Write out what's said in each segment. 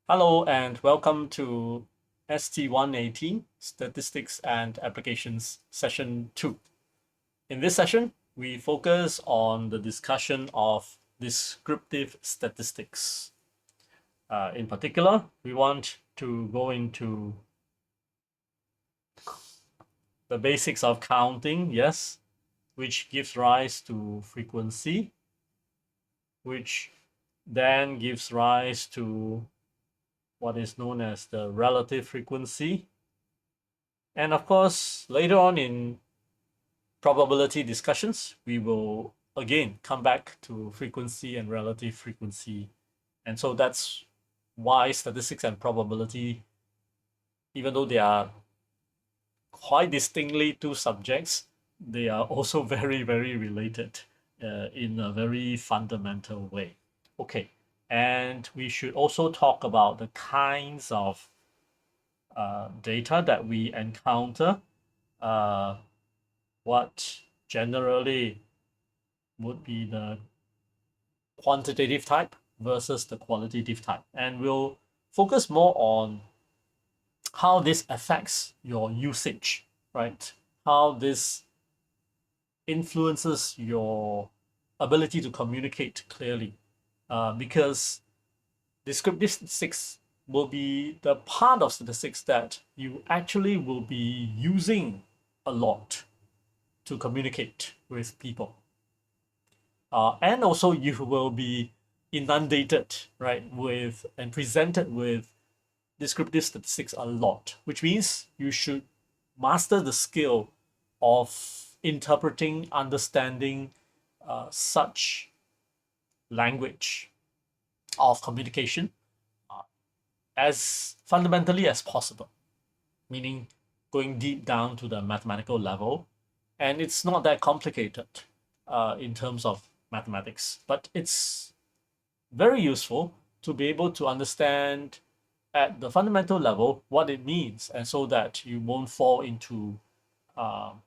Hello and welcome to ST118 Statistics and Applications Session 2. In this session, we focus on the discussion of descriptive statistics. In particular, we want to go into the basics of counting, yes, which gives rise to frequency, which then gives rise to what is known as the relative frequency. And of course, later on in probability discussions, we will again come back to frequency and relative frequency. And so that's why statistics and probability, even though they are quite distinctly two subjects, they are also very, very related in a very fundamental way. Okay, and we should also talk about the kinds of data that we encounter, uh, what generally would be the quantitative type versus the qualitative type. And we'll focus more on how this affects your usage, right? How this influences your ability to communicate clearly. Because descriptive statistics will be the part of statistics that you actually will be using a lot to communicate with people. And also you will be inundated, right, with and presented with descriptive statistics a lot, which means you should master the skill of interpreting, understanding such language of communication uh, as fundamentally as possible, meaning going deep down to the mathematical level. And it's not that complicated in terms of mathematics, but it's very useful to be able to understand at the fundamental level what it means, and so that you won't fall into um,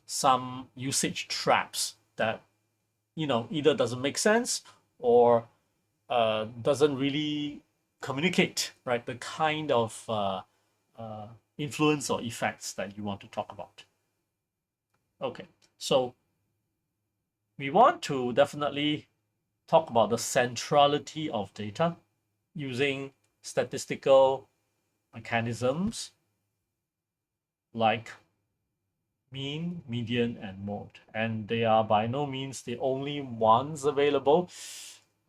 some usage traps that either doesn't make sense or doesn't really communicate, right, the kind of uh, influence or effects that you want to talk about. Okay, so we want to definitely talk about the centrality of data using statistical mechanisms like mean, median, and mode. And they are by no means the only ones available.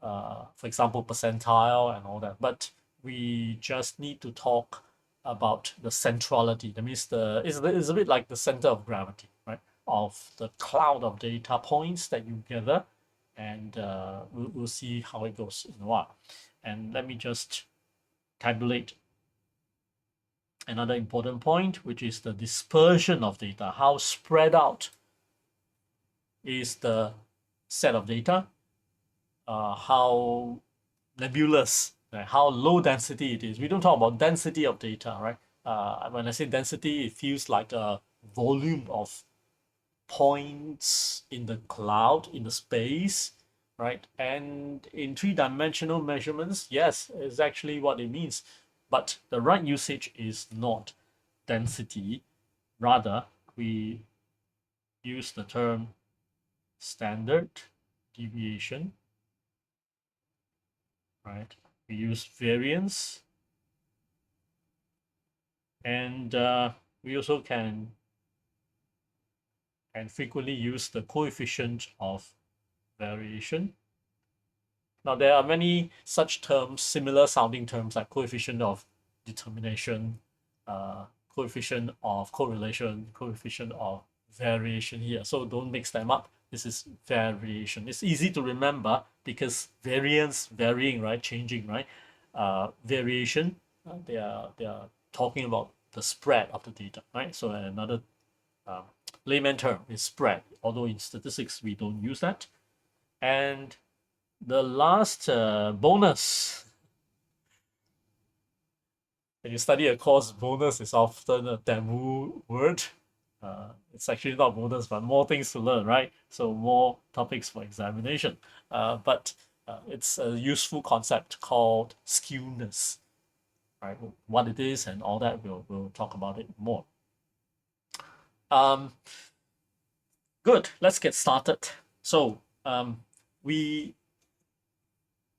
For example, percentile and all that. But we just need to talk about the centrality. That means it's a bit like the center of gravity, right? Of the cloud of data points that you gather, and we'll see how it goes in a while. And let me just tabulate another important point, which is the dispersion of data. How spread out is the set of data? How nebulous, right? How low density it is. We don't talk about density of data, right? When I say density, it feels like a volume of points in the cloud, in the space, right? And in three-dimensional measurements, yes, is actually what it means. But the right usage is not density. Rather, we use the term standard deviation, right? We use variance, and we also can frequently use the coefficient of variation. Now, there are many such terms, similar sounding terms like coefficient of determination, uh, coefficient of correlation, coefficient of variation here. So don't mix them up. This is variation. It's easy to remember because variance, varying, right, changing, right? Variation, they are talking about the spread of the data, right? So another um, layman term is spread, although in statistics we don't use that. And the last bonus, when you study a course, bonus is often a taboo word. It's actually not bonus, but more things to learn, right? So more topics for examination. But It's a useful concept called skewness, right? What it is and all that, we'll talk about it more. Um, Good. Let's get started. So we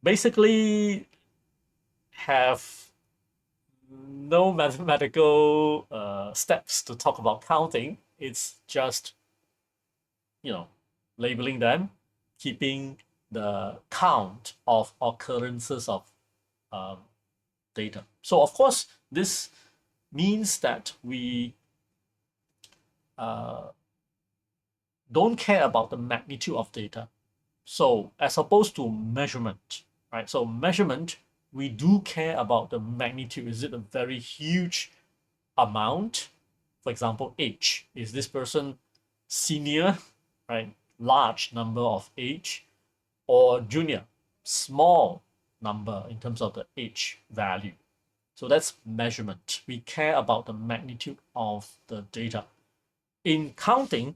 basically have no mathematical steps to talk about counting. It's just, labeling them, keeping the count of occurrences of um, data. So of course, this means that we uh, don't care about the magnitude of data. So as opposed to measurement, right? So measurement, we do care about the magnitude. Is it a very huge amount? For example, age. Is this person senior, right? Large number of age, or junior, small number in terms of the age value. So that's measurement. We care about the magnitude of the data. In counting,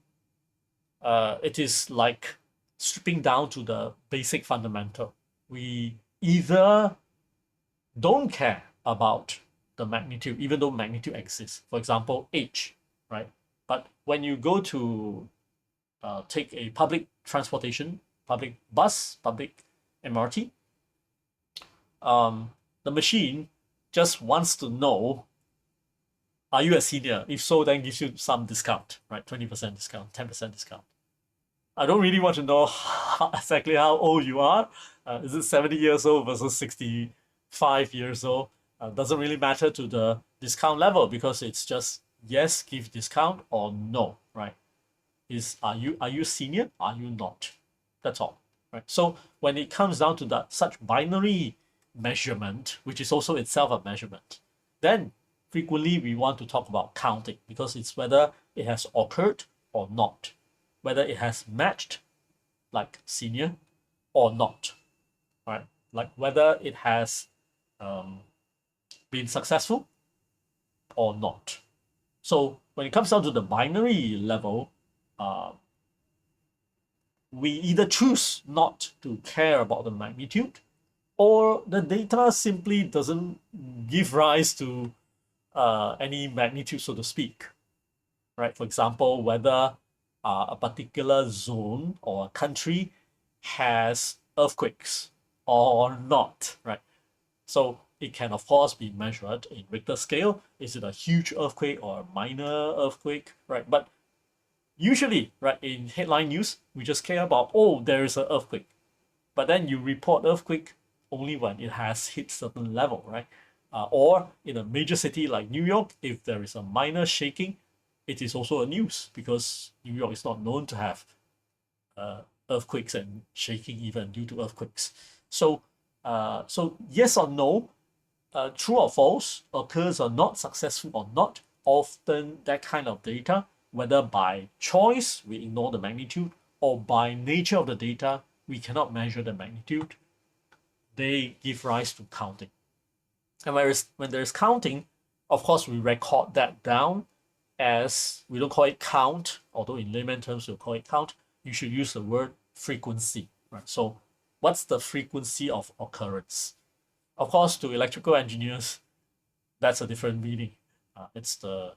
it is like stripping down to the basic fundamental. We either don't care about the magnitude, even though magnitude exists. For example, age, right? But when you go to take a public transportation, public bus, public MRT, the machine just wants to know, are you a senior? If so, then gives you some discount, right? 20% discount, 10% discount. I don't really want to know exactly how old you are. Is it 70 years old versus 65 years old? Doesn't really matter to the discount level because it's just yes, give discount, or no, right? Are you senior? Are you not? That's all, right? So when it comes down to that such binary measurement, which is also itself a measurement, then frequently we want to talk about counting because it's whether it has occurred or not, whether it has matched like senior or not, right? Like whether it has um, been successful or not. So when it comes down to the binary level, uh, we either choose not to care about the magnitude, or the data simply doesn't give rise to any magnitude, so to speak, right? For example, whether a particular zone or a country has earthquakes or not, right? So it can, of course, be measured in Richter scale. Is it a huge earthquake or a minor earthquake, right? But usually, right, in headline news, we just care about, oh, there is an earthquake. But then you report earthquake only when it has hit certain level, right? Or in a major city like New York, if there is a minor shaking, it is also a news because New York is not known to have uh, earthquakes and shaking even due to earthquakes. So yes or no, true or false, occurs or not, successful or not, often that kind of data, whether by choice we ignore the magnitude or by nature of the data we cannot measure the magnitude, they give rise to counting. And when there is counting, of course we record that down as, we don't call it count, although in layman terms we'll call it count. You should use the word frequency, right? So what's the frequency of occurrence? Of course, to electrical engineers, that's a different meaning. It's the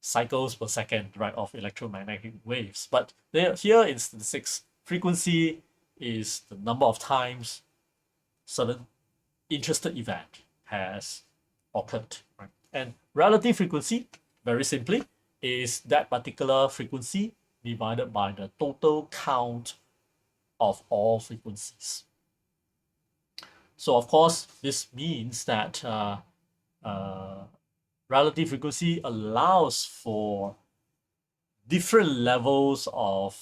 cycles per second, right, of electromagnetic waves. But here in statistics, frequency is the number of times certain interested event has occurred, right? And relative frequency, very simply, is that particular frequency divided by the total count of all frequencies. So of course, this means that uh, relative frequency allows for different levels of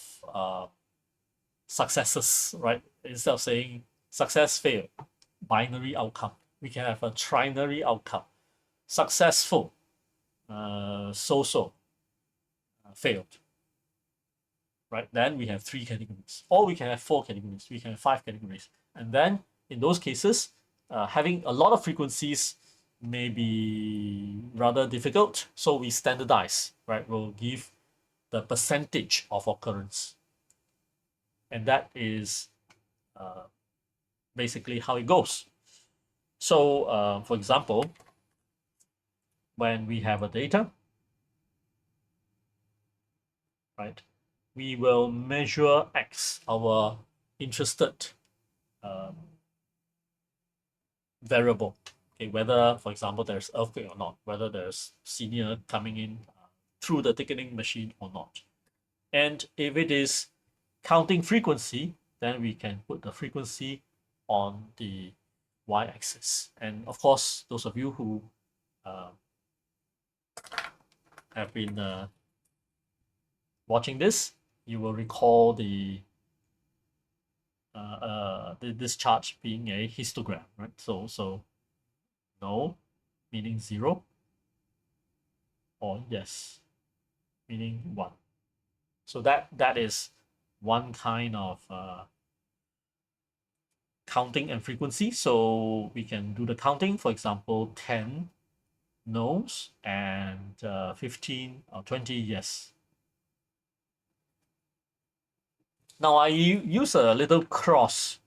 successes, right? Instead of saying success, fail, binary outcome, we can have a trinary outcome. Successful, so-so, failed, right? Then we have three categories, or we can have four categories, we can have five categories. And then in those cases, having a lot of frequencies may be rather difficult. So we standardize, right? We'll give the percentage of occurrence. And that is basically how it goes. So, for example, when we have a data, right, we will measure X, our interested um, variable. Okay, whether, for example, there's earthquake or not, whether there's senior coming in through the ticketing machine or not. And if it is counting frequency, then we can put the frequency on the y-axis. And of course, those of you who uh, have been watching this, you will recall this chart being a histogram, right? So no meaning 0, or yes meaning 1. So that is one kind of counting and frequency. So we can do the counting, for example, 10 no's and 15 or 20 yes. Now I use a little cross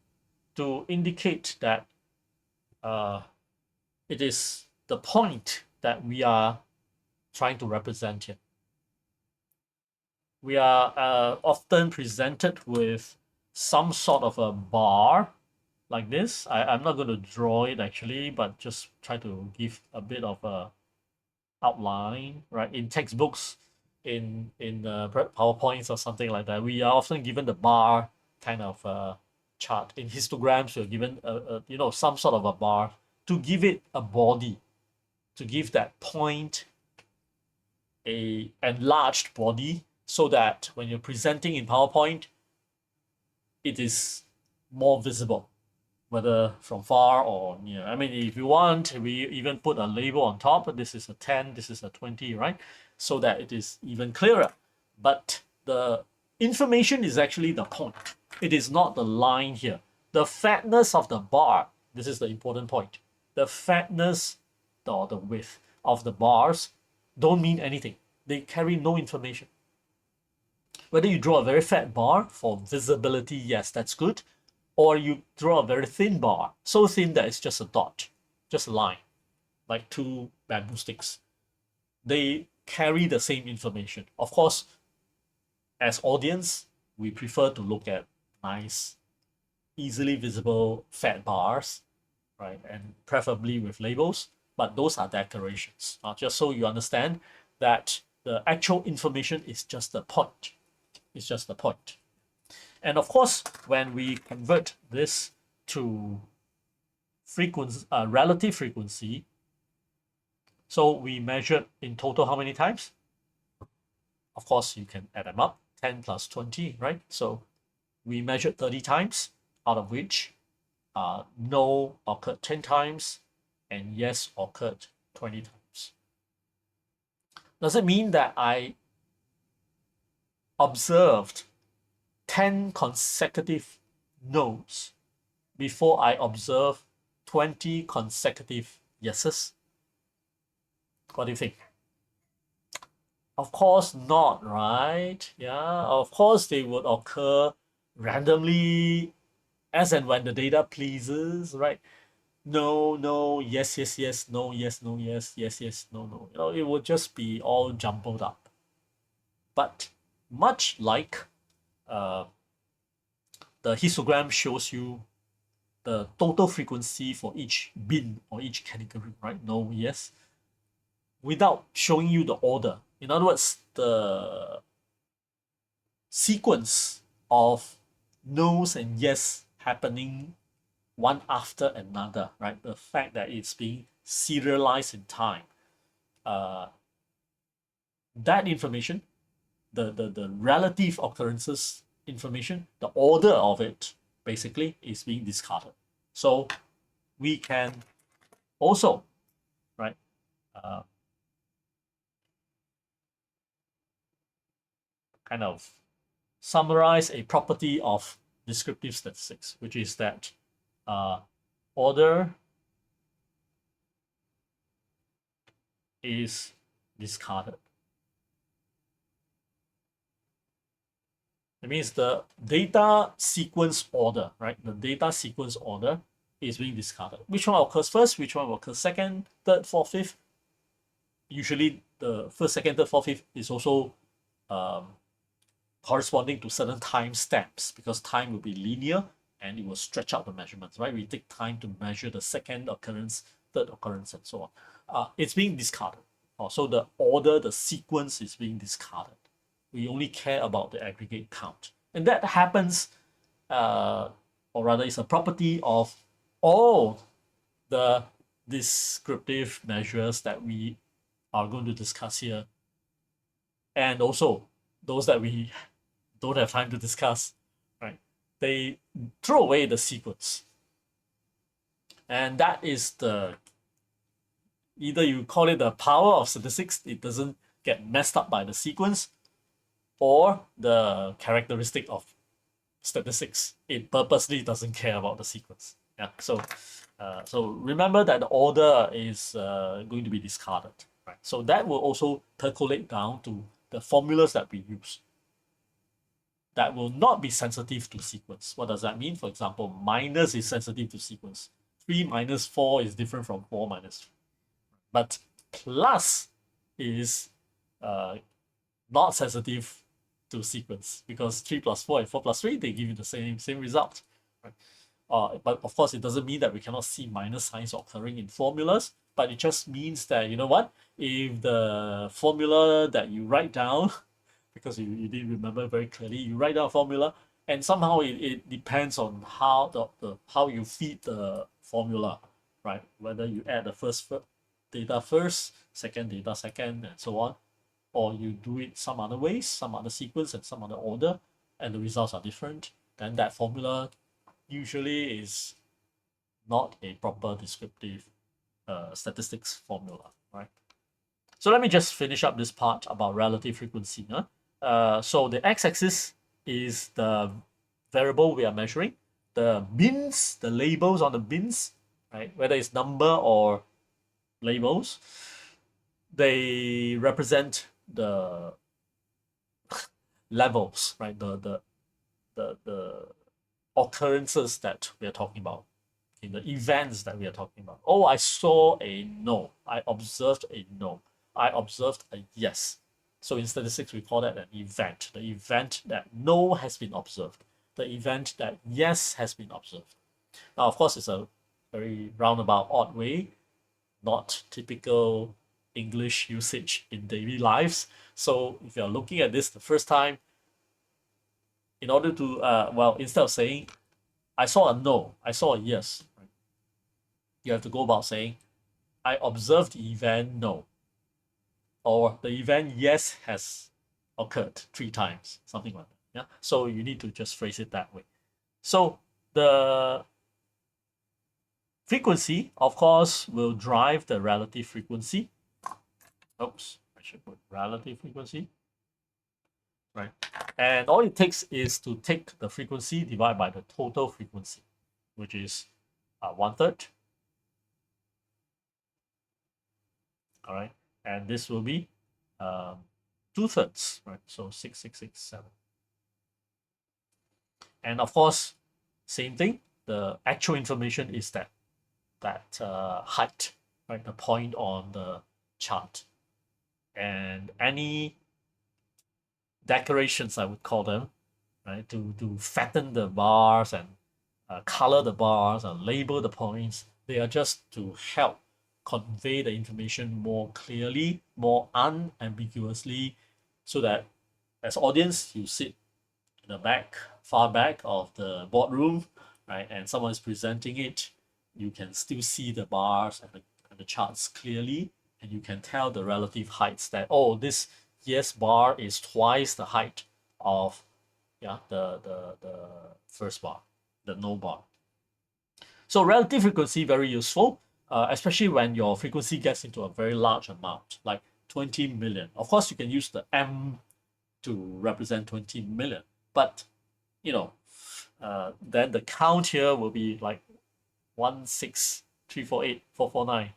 to indicate that it is the point that we are trying to represent here. We are often presented with some sort of a bar like this. I'm not going to draw it actually, but just try to give a bit of a outline, right? In textbooks, in PowerPoints or something like that, we are often given the bar kind of chart. In histograms, we're given some sort of a bar to give it a body, to give that point a enlarged body, so that when you're presenting in PowerPoint, it is more visible, whether from far or near. I mean, if you want, we even put a label on top. This is a 10, this is a 20, right? So that it is even clearer. But the information is actually the point. It is not the line here. The fatness of the bar, this is the important point. The fatness or the width of the bars don't mean anything. They carry no information. Whether you draw a very fat bar for visibility, yes, that's good. Or you draw a very thin bar, so thin that it's just a dot, just a line, like two bamboo sticks. They carry the same information. Of course, as audience, we prefer to look at nice, easily visible fat bars, right? And preferably with labels, but those are decorations. Just so you understand that the actual information is just the point. It's just the point. And of course, when we convert this to frequency, relative frequency, so we measured in total how many times? Of course, you can add them up, 10 plus 20, right? So we measured 30 times, out of which no occurred 10 times and yes occurred 20 times. Does it mean that I observed 10 consecutive no's before I observe 20 consecutive yeses? What do you think? Of course not, right? Yeah, of course they would occur randomly as and when the data pleases, right? No, no, yes, yes, yes, no, yes, no, yes, yes, yes, no, no. It would just be all jumbled up. But much like uh, the histogram shows you the total frequency for each bin or each category, right? No, yes, without showing you the order. In other words, the sequence of no's and yes happening one after another, right? The fact that it's being serialized in time, uh, that information, the relative occurrences information, the order of it basically is being discarded. So we can also, right, uh, kind of summarize a property of descriptive statistics, which is that order is discarded. It means the data sequence order, right? The data sequence order is being discarded. Which one occurs first? Which one occurs second, third, fourth, fifth? Usually the first, second, third, fourth, fifth is also um, corresponding to certain time stamps because time will be linear and it will stretch out the measurements, right? We take time to measure the second occurrence, third occurrence, and so on. It's being discarded. So the order, the sequence is being discarded. We only care about the aggregate count. And that happens, or rather, it's a property of all the descriptive measures that we are going to discuss here, and also those that we don't have time to discuss, right? They throw away the sequence. And that is the, either you call it the power of statistics, it doesn't get messed up by the sequence, or the characteristic of statistics, it purposely doesn't care about the sequence. Yeah, so remember that the order is going to be discarded, right? So that will also percolate down to the formulas that we use that will not be sensitive to sequence. What does that mean? For example, minus is sensitive to sequence. 3 minus 4 is different from 4 minus 3. But plus is uh, not sensitive to sequence because 3 plus 4 and 4 plus 3, they give you the same result. Right? But of course, it doesn't mean that we cannot see minus signs occurring in formulas, but it just means that, you know what, if the formula that you write down, because you didn't remember very clearly, you write down a formula, and somehow it depends on how how you feed the formula, right? Whether you add the first data first, second data second, and so on, or you do it some other ways, some other sequence and some other order, and the results are different, then that formula usually is not a proper descriptive statistics formula, right? So let me just finish up this part about relative frequency. So the x-axis is the variable we are measuring. The bins, the labels on the bins, right? Whether it's number or labels, they represent the levels, right? The occurrences that we are talking about, in the events that we are talking about. Oh, I saw a no. I observed a no. I observed a yes. So in statistics, we call that an event. The event that no has been observed. The event that yes has been observed. Now, of course, it's a very roundabout, odd way, not typical English usage in daily lives. So if you're looking at this the first time, in order to, well, instead of saying, I saw a no, I saw a yes, right? You have to go about saying, I observed the event no, or the event yes has occurred 3 times, something like that. Yeah. So you need to just phrase it that way. So the frequency, of course, will drive the relative frequency. Oops, I should put relative frequency. Right. And all it takes is to take the frequency divided by the total frequency, which is 1/3. All right. And this will be 2/3, right? So 6,667. And of course, same thing. The actual information is that height, right? The point on the chart, and any decorations, I would call them, right? To fatten the bars and color the bars and label the points. They are just to help convey the information more clearly, more unambiguously, so that as audience you sit in the back, far back of the boardroom, right, and someone is presenting it, you can still see the bars and the charts clearly, and you can tell the relative heights that, oh, this yes bar is twice the height of, yeah, the first bar, the no bar. So relative frequency, very useful, especially when your frequency gets into a very large amount, like 20 million. Of course, you can use the M to represent 20 million, but you know, then the count here will be like 16348,449.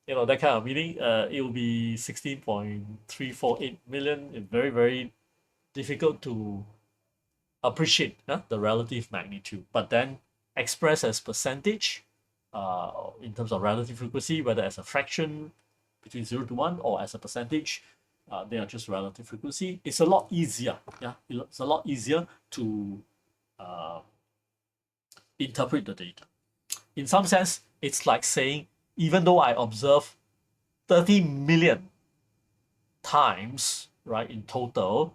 You know, that kind of meaning. It will be 16.348 million. Very, very difficult to appreciate the relative magnitude, but then express as percentage in terms of relative frequency, whether as a fraction between 0 to 1 or as a percentage, they are just relative frequency. It's a lot easier. Yeah, it's a lot easier to uh, interpret the data. In some sense, it's like saying, even though I observe 30 million times, right, in total,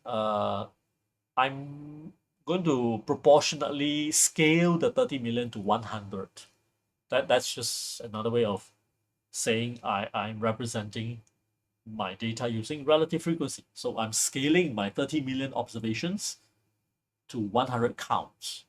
I'm going to proportionately scale the 30 million to 100. That's just another way of saying I'm representing my data using relative frequency. So I'm scaling my 30 million observations to 100 counts.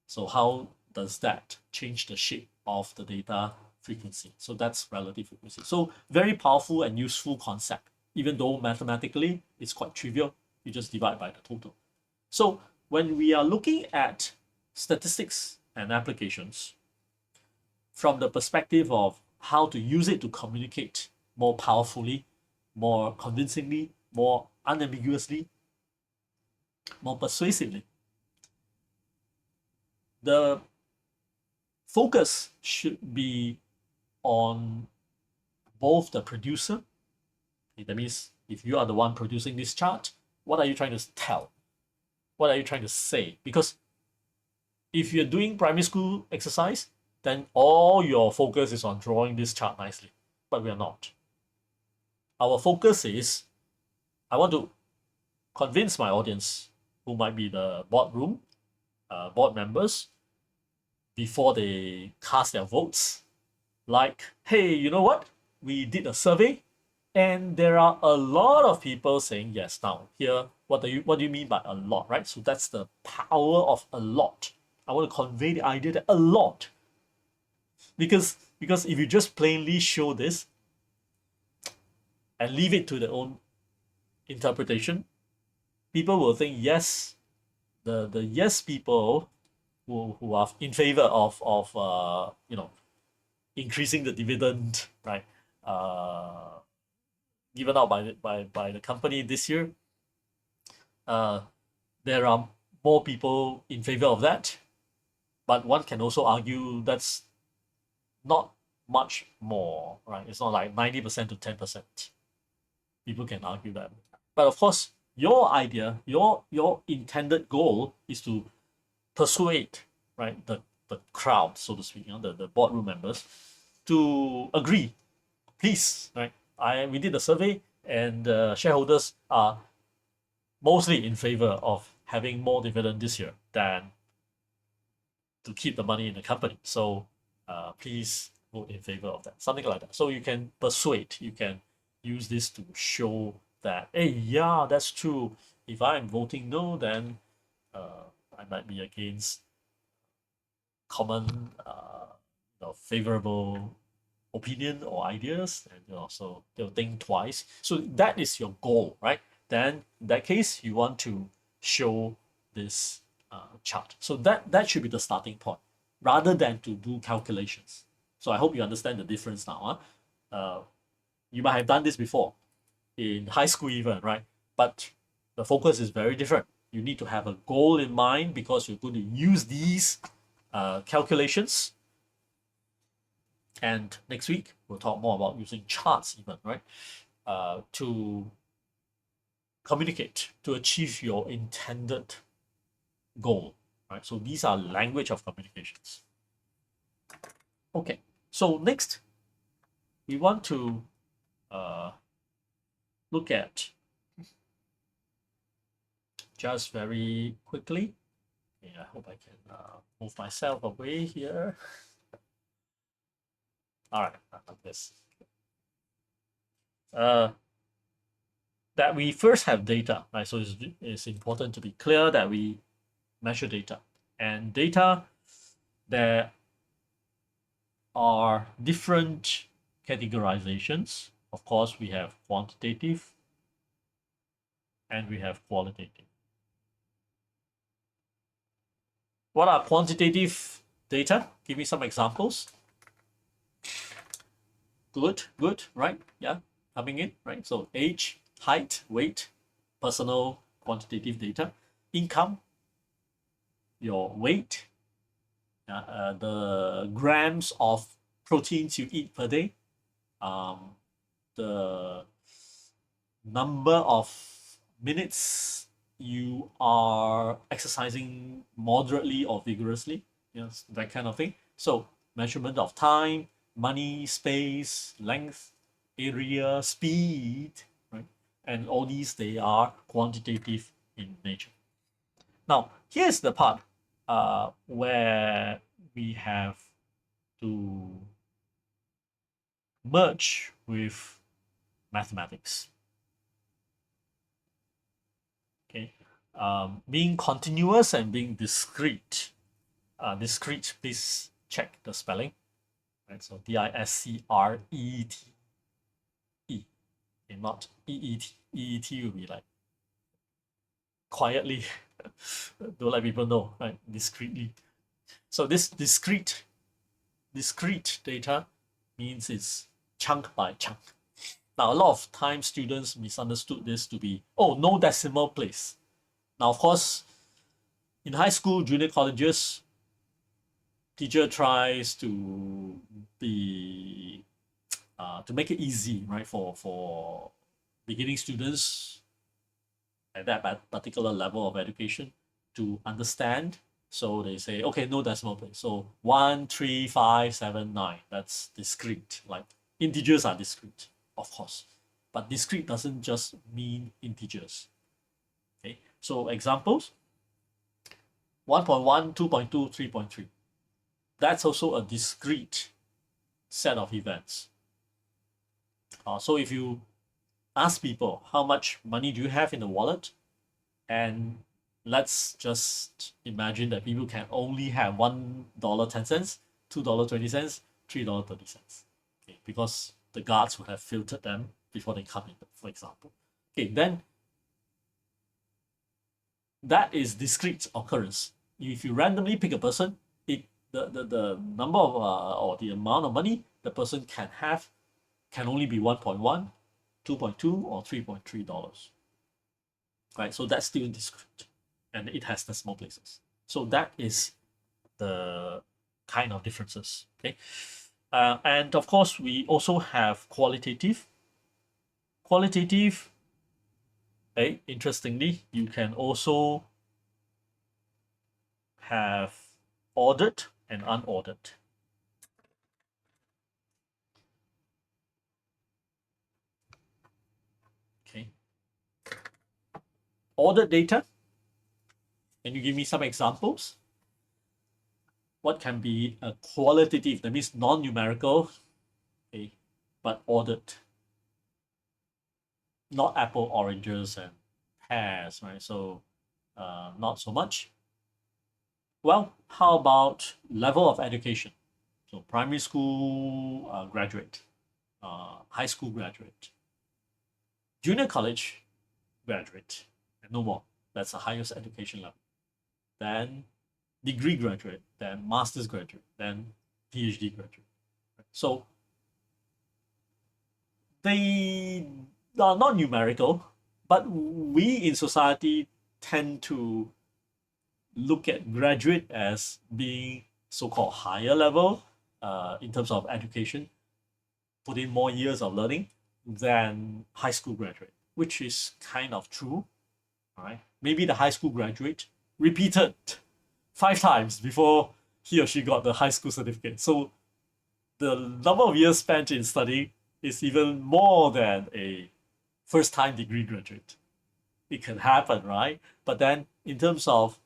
So how does that change the shape of the data frequency? So that's relative frequency. So very powerful and useful concept, even though mathematically it's quite trivial. You just divide by the total. So when we are looking at statistics and applications from the perspective of how to use it to communicate more powerfully, more convincingly, more unambiguously, more persuasively, the focus should be on both the producer. That means if you are the one producing this chart, what are you trying to tell? What are you trying to say? Because if you're doing primary school exercise, then all your focus is on drawing this chart nicely. But we are not. Our focus is, I want to convince my audience, who might be the boardroom, board members, before they cast their votes, like, hey, you know what? We did a survey, and there are a lot of people saying yes. Now, here, what do you mean by a lot, right? So that's the power of a lot. I want to convey the idea that a lot, because if you just plainly show this and leave it to their own interpretation, people will think yes. The yes people who are in favor of increasing the dividend, right, given out by the company this year, there are more people in favor of that, but one can also argue that's not much more, right? It's not like 90% to 10%. People can argue that, but of course, your idea, your intended goal is to persuade, right, the crowd, so to speak, the boardroom members, to agree. Please, right? We did a survey, and shareholders are mostly in favor of having more dividend this year than to keep the money in the company. So please vote in favor of that, something like that. So you can persuade, you can use this to show that, hey, yeah, that's true. If I'm voting no, then I might be against common, favorable opinion or ideas, and so they'll think twice. So that is your goal, right? Then in that case, you want to show this chart. So that should be the starting point, rather than to do calculations. So I hope you understand the difference now. You might have done this before in high school even, right? But the focus is very different. You need to have a goal in mind, because you're going to use these calculations. And next week, we'll talk more about using charts even, right? To communicate, to achieve your intended goal, right? So these are language of communications. Okay, so next, we want to look at, just very quickly, okay, I hope I can move myself away here. All right, like this. That we first have data, right? So it's important to be clear that we measure data. And data, there are different categorizations. Of course, we have quantitative and we have qualitative. What are quantitative data? Give me some examples. Good, right? Yeah, coming in, right? So age, height, weight, personal quantitative data. Income, your weight, the grams of proteins you eat per day, the number of minutes you are exercising moderately or vigorously, yes, that kind of thing. So measurement of time, money, space, length, area, speed, right? And all these, they are quantitative in nature. Now, here's the part where we have to merge with mathematics. Okay, being continuous and being discrete. Discrete, please check the spelling. Right, so Discrete, okay, not EET. EET will be like quietly. Don't let people know, right? Discretely. So this discrete data means it's chunk by chunk. Now, a lot of times students misunderstood this to be, oh, no decimal place. Now, of course, in high school, junior colleges, teacher tries to be to make it easy, right, for beginning students at that particular level of education to understand. So they say, okay, no decimal place. So 1, 3, 5, 7, 9. That's discrete. Like integers are discrete, of course. But discrete doesn't just mean integers. Okay. So examples 1.1, 2.2, 3.3. That's also a discrete set of events. So if you ask people how much money do you have in the wallet, and let's just imagine that people can only have $1.10, $2.20, $3.30. Okay, because the guards would have filtered them before they come in, for example. Okay, then that is discrete occurrence. If you randomly pick a person, the number of or the amount of money the person can have can only be 1.1, 2.2, or $3.3. Right, so that's still discrete, and it has decimal places. So that is the kind of differences. Okay, and of course we also have qualitative. Qualitative, interestingly, you can also have ordered and unordered. Okay, ordered data. Can you give me some examples? What can be a qualitative? That means non-numerical, okay, but ordered. Not apple, oranges, and pears, right? So not so much. Well, how about level of education? So primary school graduate, high school graduate, junior college graduate, and no more. That's the highest education level. Then degree graduate, then master's graduate, then PhD graduate. So they are not numerical, but we in society tend to look at graduate as being so-called higher level in terms of education, put in more years of learning than high school graduate, which is kind of true. All right, maybe the high school graduate repeated 5 times before he or she got the high school certificate. So the number of years spent in studying is even more than a first-time degree graduate. It can happen, right? But then in terms of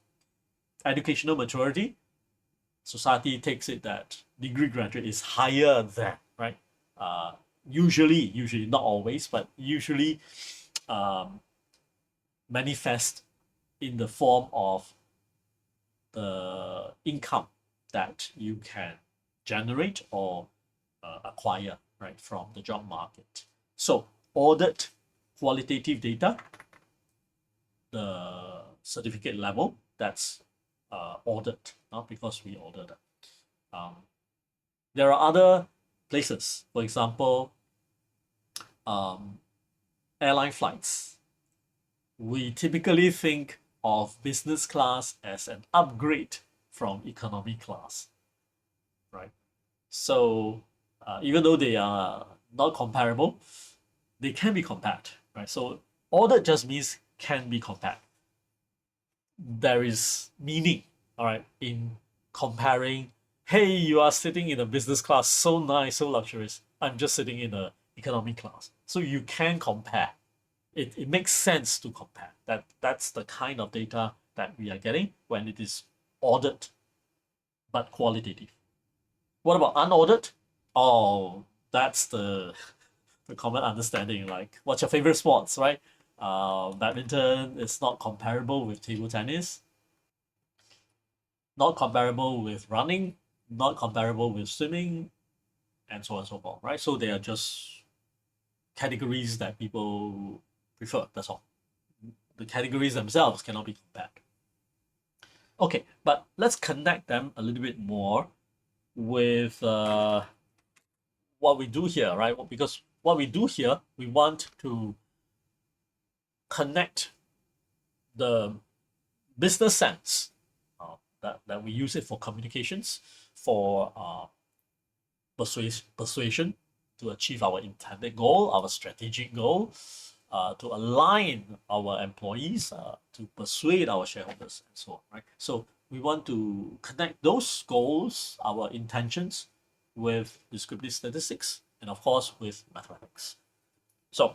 educational maturity, society takes it that degree graduate is higher than, right? Usually, not always, but usually manifest in the form of the income that you can generate or acquire, right, from the job market. So ordered qualitative data, the certificate level, that's ordered, not because we ordered it. There are other places, for example, airline flights. we typically think of business class as an upgrade from economy class, right? So even though they are not comparable, they can be compared, right? So ordered just means can be compared. There is meaning, all right, in comparing. Hey, you are sitting in a business class, so nice, so luxurious. I'm just sitting in a economy class. So you can compare. It makes sense to compare. That's the kind of data that we are getting when it is ordered but qualitative. What about unordered? Oh, that's the common understanding. Like, what's your favorite sports, right? Badminton is not comparable with table tennis, not comparable with running, not comparable with swimming, and so on and so forth, right? So they are just categories that people prefer. That's all. The categories themselves cannot be compared. Okay, but let's connect them a little bit more with what we do here, right? Because what we do here, we want to connect the business sense that we use it for communications, for persuasion to achieve our intended goal, our strategic goal, to align our employees, to persuade our shareholders, and so on, right? So we want to connect those goals, our intentions, with descriptive statistics, and of course with mathematics. So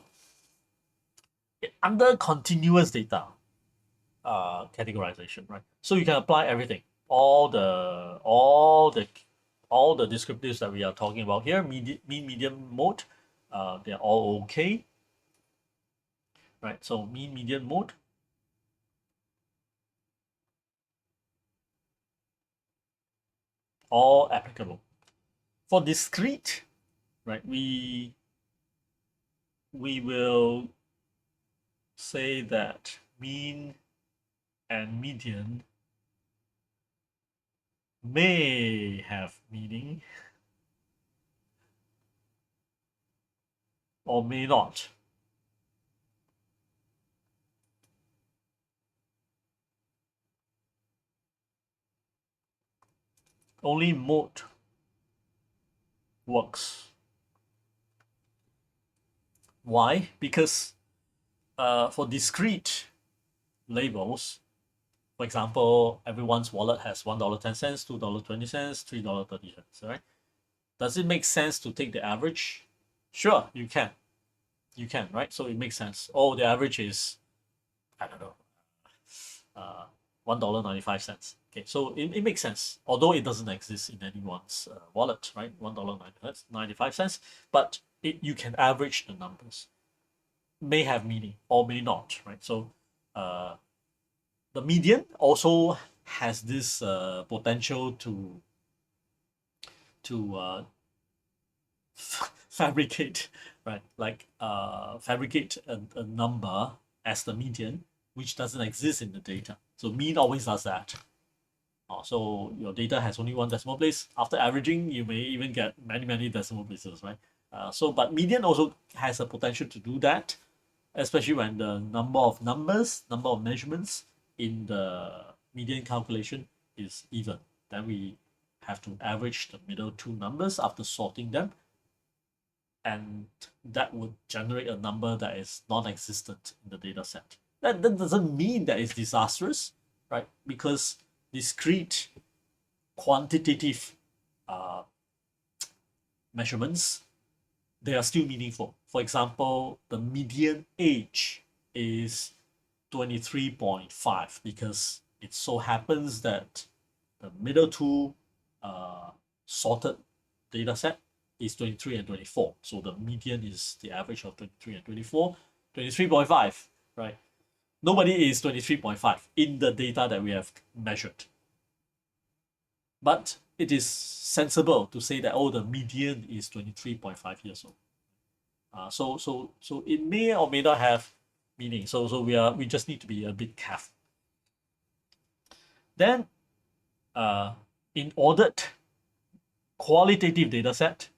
under continuous data categorization, right? So you can apply everything, all the descriptives that we are talking about here, mean, median, mode, they're all okay, right? So mean, median, mode, all applicable. For discrete, right, we will say that mean and median may have meaning or may not. Only mode works. Why? Because for discrete labels, for example, everyone's wallet has $1.10, $2.20, $3.30, right? Does it make sense to take the average? Sure, you can. You can, right? So it makes sense. Oh, the average is, I don't know, uh, $1.95. Okay, so it makes sense, although it doesn't exist in anyone's wallet, right? $1.95, but you can average the numbers. May have meaning or may not, right? So uh, the median also has this potential to fabricate, right? Like fabricate a number as the median, which doesn't exist in the data. So mean always does that. So your data has only one decimal place. After averaging, you may even get many decimal places, right? But median also has a potential to do that, especially when the number of measurements in the median calculation is even. Then we have to average the middle two numbers after sorting them, and that would generate a number that is non-existent in the data set. That doesn't mean that it's disastrous, right? Because discrete quantitative uh, measurements, they are still meaningful. For example, the median age is 23.5 because it so happens that the middle two uh, sorted data set is 23 and 24. So the median is the average of 23 and 24, 23.5, right? Nobody is 23.5 in the data that we have measured. But it is sensible to say that, oh, the median is 23.5 years old. So it may or may not have meaning. So we just need to be a bit careful. Then in ordered qualitative data set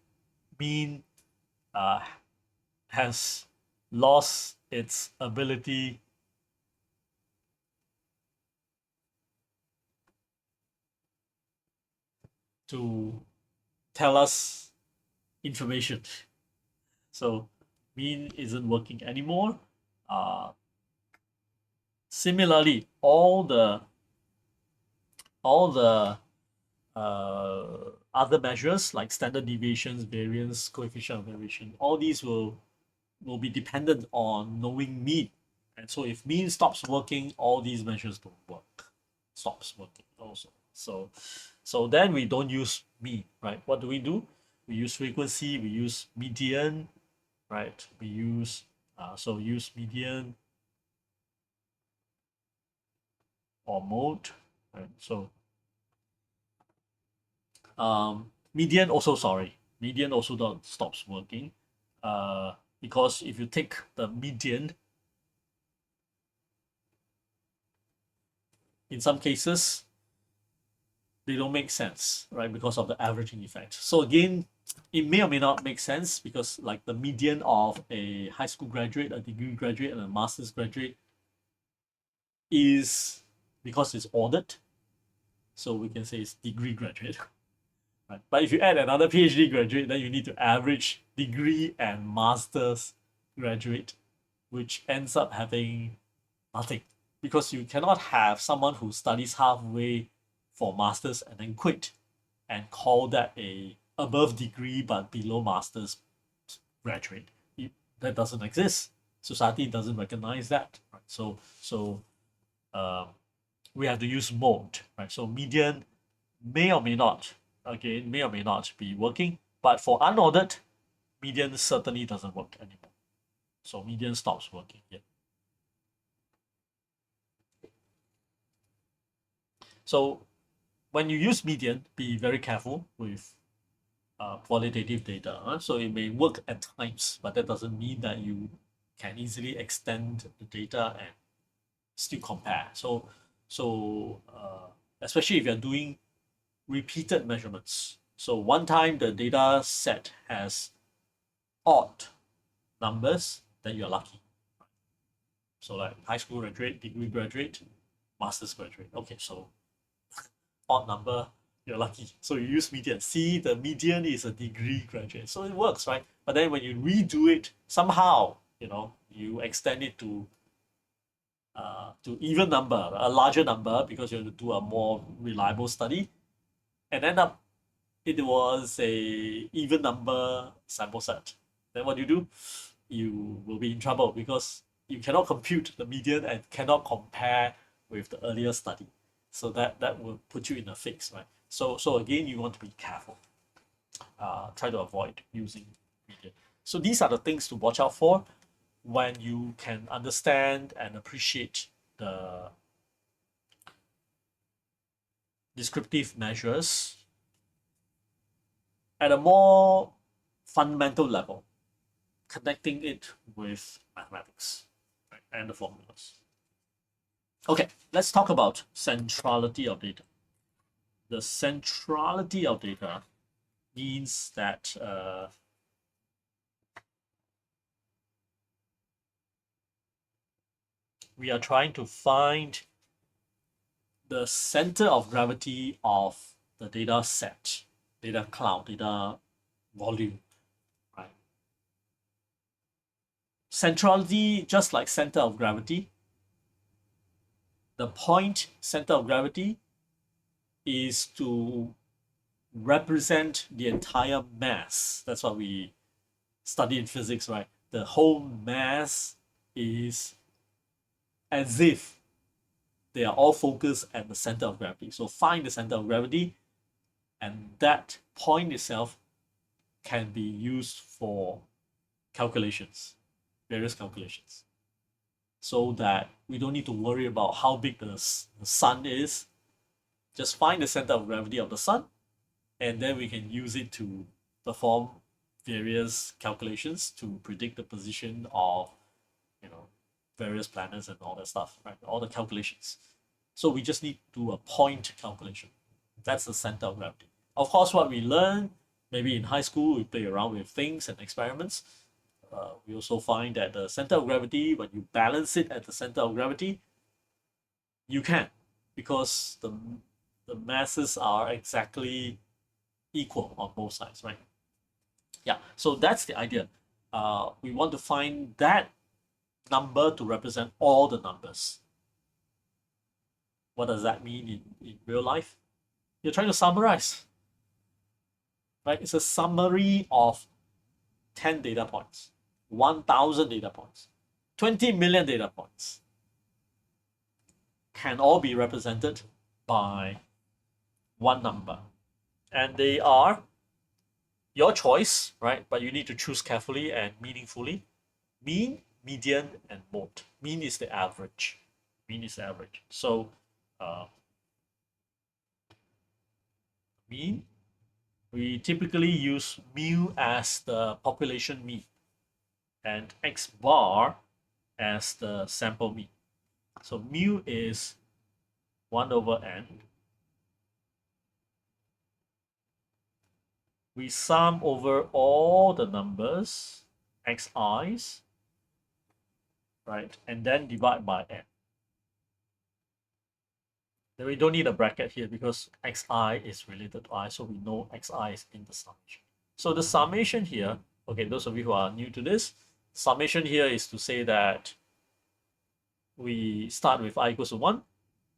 mean uh, has lost its ability to tell us information. So mean isn't working anymore. Similarly, all the other measures like standard deviations, variance, coefficient of variation, all these will be dependent on knowing mean. And so if mean stops working, all these measures don't work. Stops working also. So then we don't use mean, right? What do? We use frequency, we use median, right? We use use median or mode, right? So median also, sorry, median also don't stops working, because if you take the median, in some cases they don't make sense, right? Because of the averaging effect. So again, it may or may not make sense because like the median of a high school graduate, a degree graduate, and a master's graduate is because it's ordered. So we can say it's degree graduate. Right? But if you add another PhD graduate, then you need to average degree and master's graduate, which ends up having nothing. Because you cannot have someone who studies halfway for masters and then quit and call that a above degree but below master's graduate. That doesn't exist. Society doesn't recognize that. Right? So um, we have to use mode. Right? So median may or may not, again, may or may not be working, but for unordered, median certainly doesn't work anymore. So median stops working here. So when you use median, be very careful with qualitative data. So it may work at times, but that doesn't mean that you can easily extend the data and still compare. So especially if you're doing repeated measurements. So one time the data set has odd numbers, then you're lucky. So like high school graduate, degree graduate, master's graduate. Okay, so odd number, you're lucky. So you use median. See, the median is a degree graduate. So it works, right? But then when you redo it, somehow, you extend it to even number, a larger number, because you have to do a more reliable study, and end up it was a even number sample set. Then what do? You will be in trouble because you cannot compute the median and cannot compare with the earlier study. So that will put you in a fix, right? So again, you want to be careful. Try to avoid using median. So these are the things to watch out for when you can understand and appreciate the descriptive measures at a more fundamental level, connecting it with mathematics, right, and the formulas. Okay, let's talk about centrality of data. The centrality of data means that we are trying to find the center of gravity of the data set, data cloud, data volume, right? Centrality, just like center of gravity, the point center of gravity is to represent the entire mass. That's what we study in physics, right? The whole mass is as if they are all focused at the center of gravity. So find the center of gravity, and that point itself can be used for calculations, various calculations, so that we don't need to worry about how big the sun is. Just find the center of gravity of the sun, and then we can use it to perform various calculations to predict the position of various planets and all that stuff, right? All the calculations. So we just need to do a point calculation. That's the center of gravity. Of course, what we learn, maybe in high school, we play around with things and experiments. We also find that the center of gravity, when you balance it at the center of gravity, you can, because the masses are exactly equal on both sides, right? Yeah, so that's the idea. We want to find that number to represent all the numbers. What does that mean in real life? You're trying to summarize, right? It's a summary of 10 data points, 1,000 data points, 20 million data points can all be represented by one number. And they are your choice, right? But you need to choose carefully and meaningfully. Mean, median, and mode. Mean is the average. Mean is the average. So, uh, mean, we typically use mu as the population mean and x bar as the sample mean. So mu is 1 over n. We sum over all the numbers, xi's, right? And then divide by n. Then we don't need a bracket here because xi is related to I, so we know xi is in the summation. So the summation here, okay, those of you who are new to this, summation here is to say that we start with I equals to 1,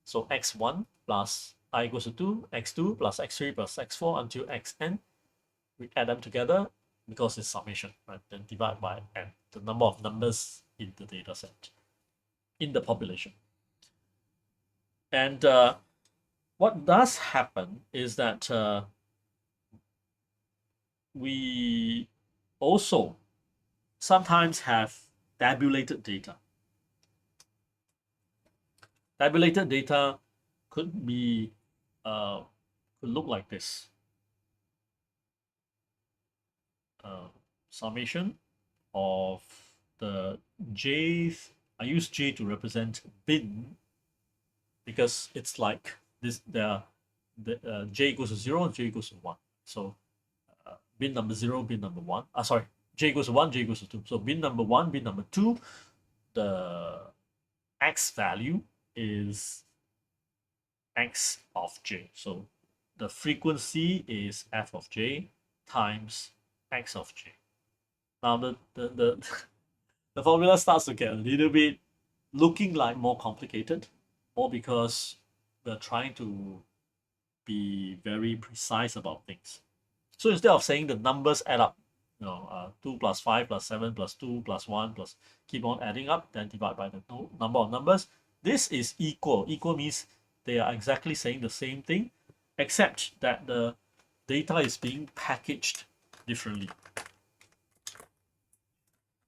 so x1 plus I equals to 2, x2 plus x3 plus x4 until xn. We add them together because it's summation, right? Then divide by n, the number of numbers in the data set, in the population. And what does happen is that we also sometimes have tabulated data. Tabulated data could be could look like this. Summation of the j's. I use j to represent bin because it's like this. The j equals to 0, j equals to 1. So bin number 0, bin number 1. Sorry, j equals to 1, j equals to 2. So bin number 1, bin number 2, the x value is x of j. So the frequency is f of j times x of j. Now the formula starts to get a little bit looking like more complicated, more because we're trying to be very precise about things. So instead of saying the numbers add up, 2 plus 5 plus 7 plus 2 plus 1 plus keep on adding up, then divide by the number of numbers. This is equal. Equal means they are exactly saying the same thing, except that the data is being packaged differently.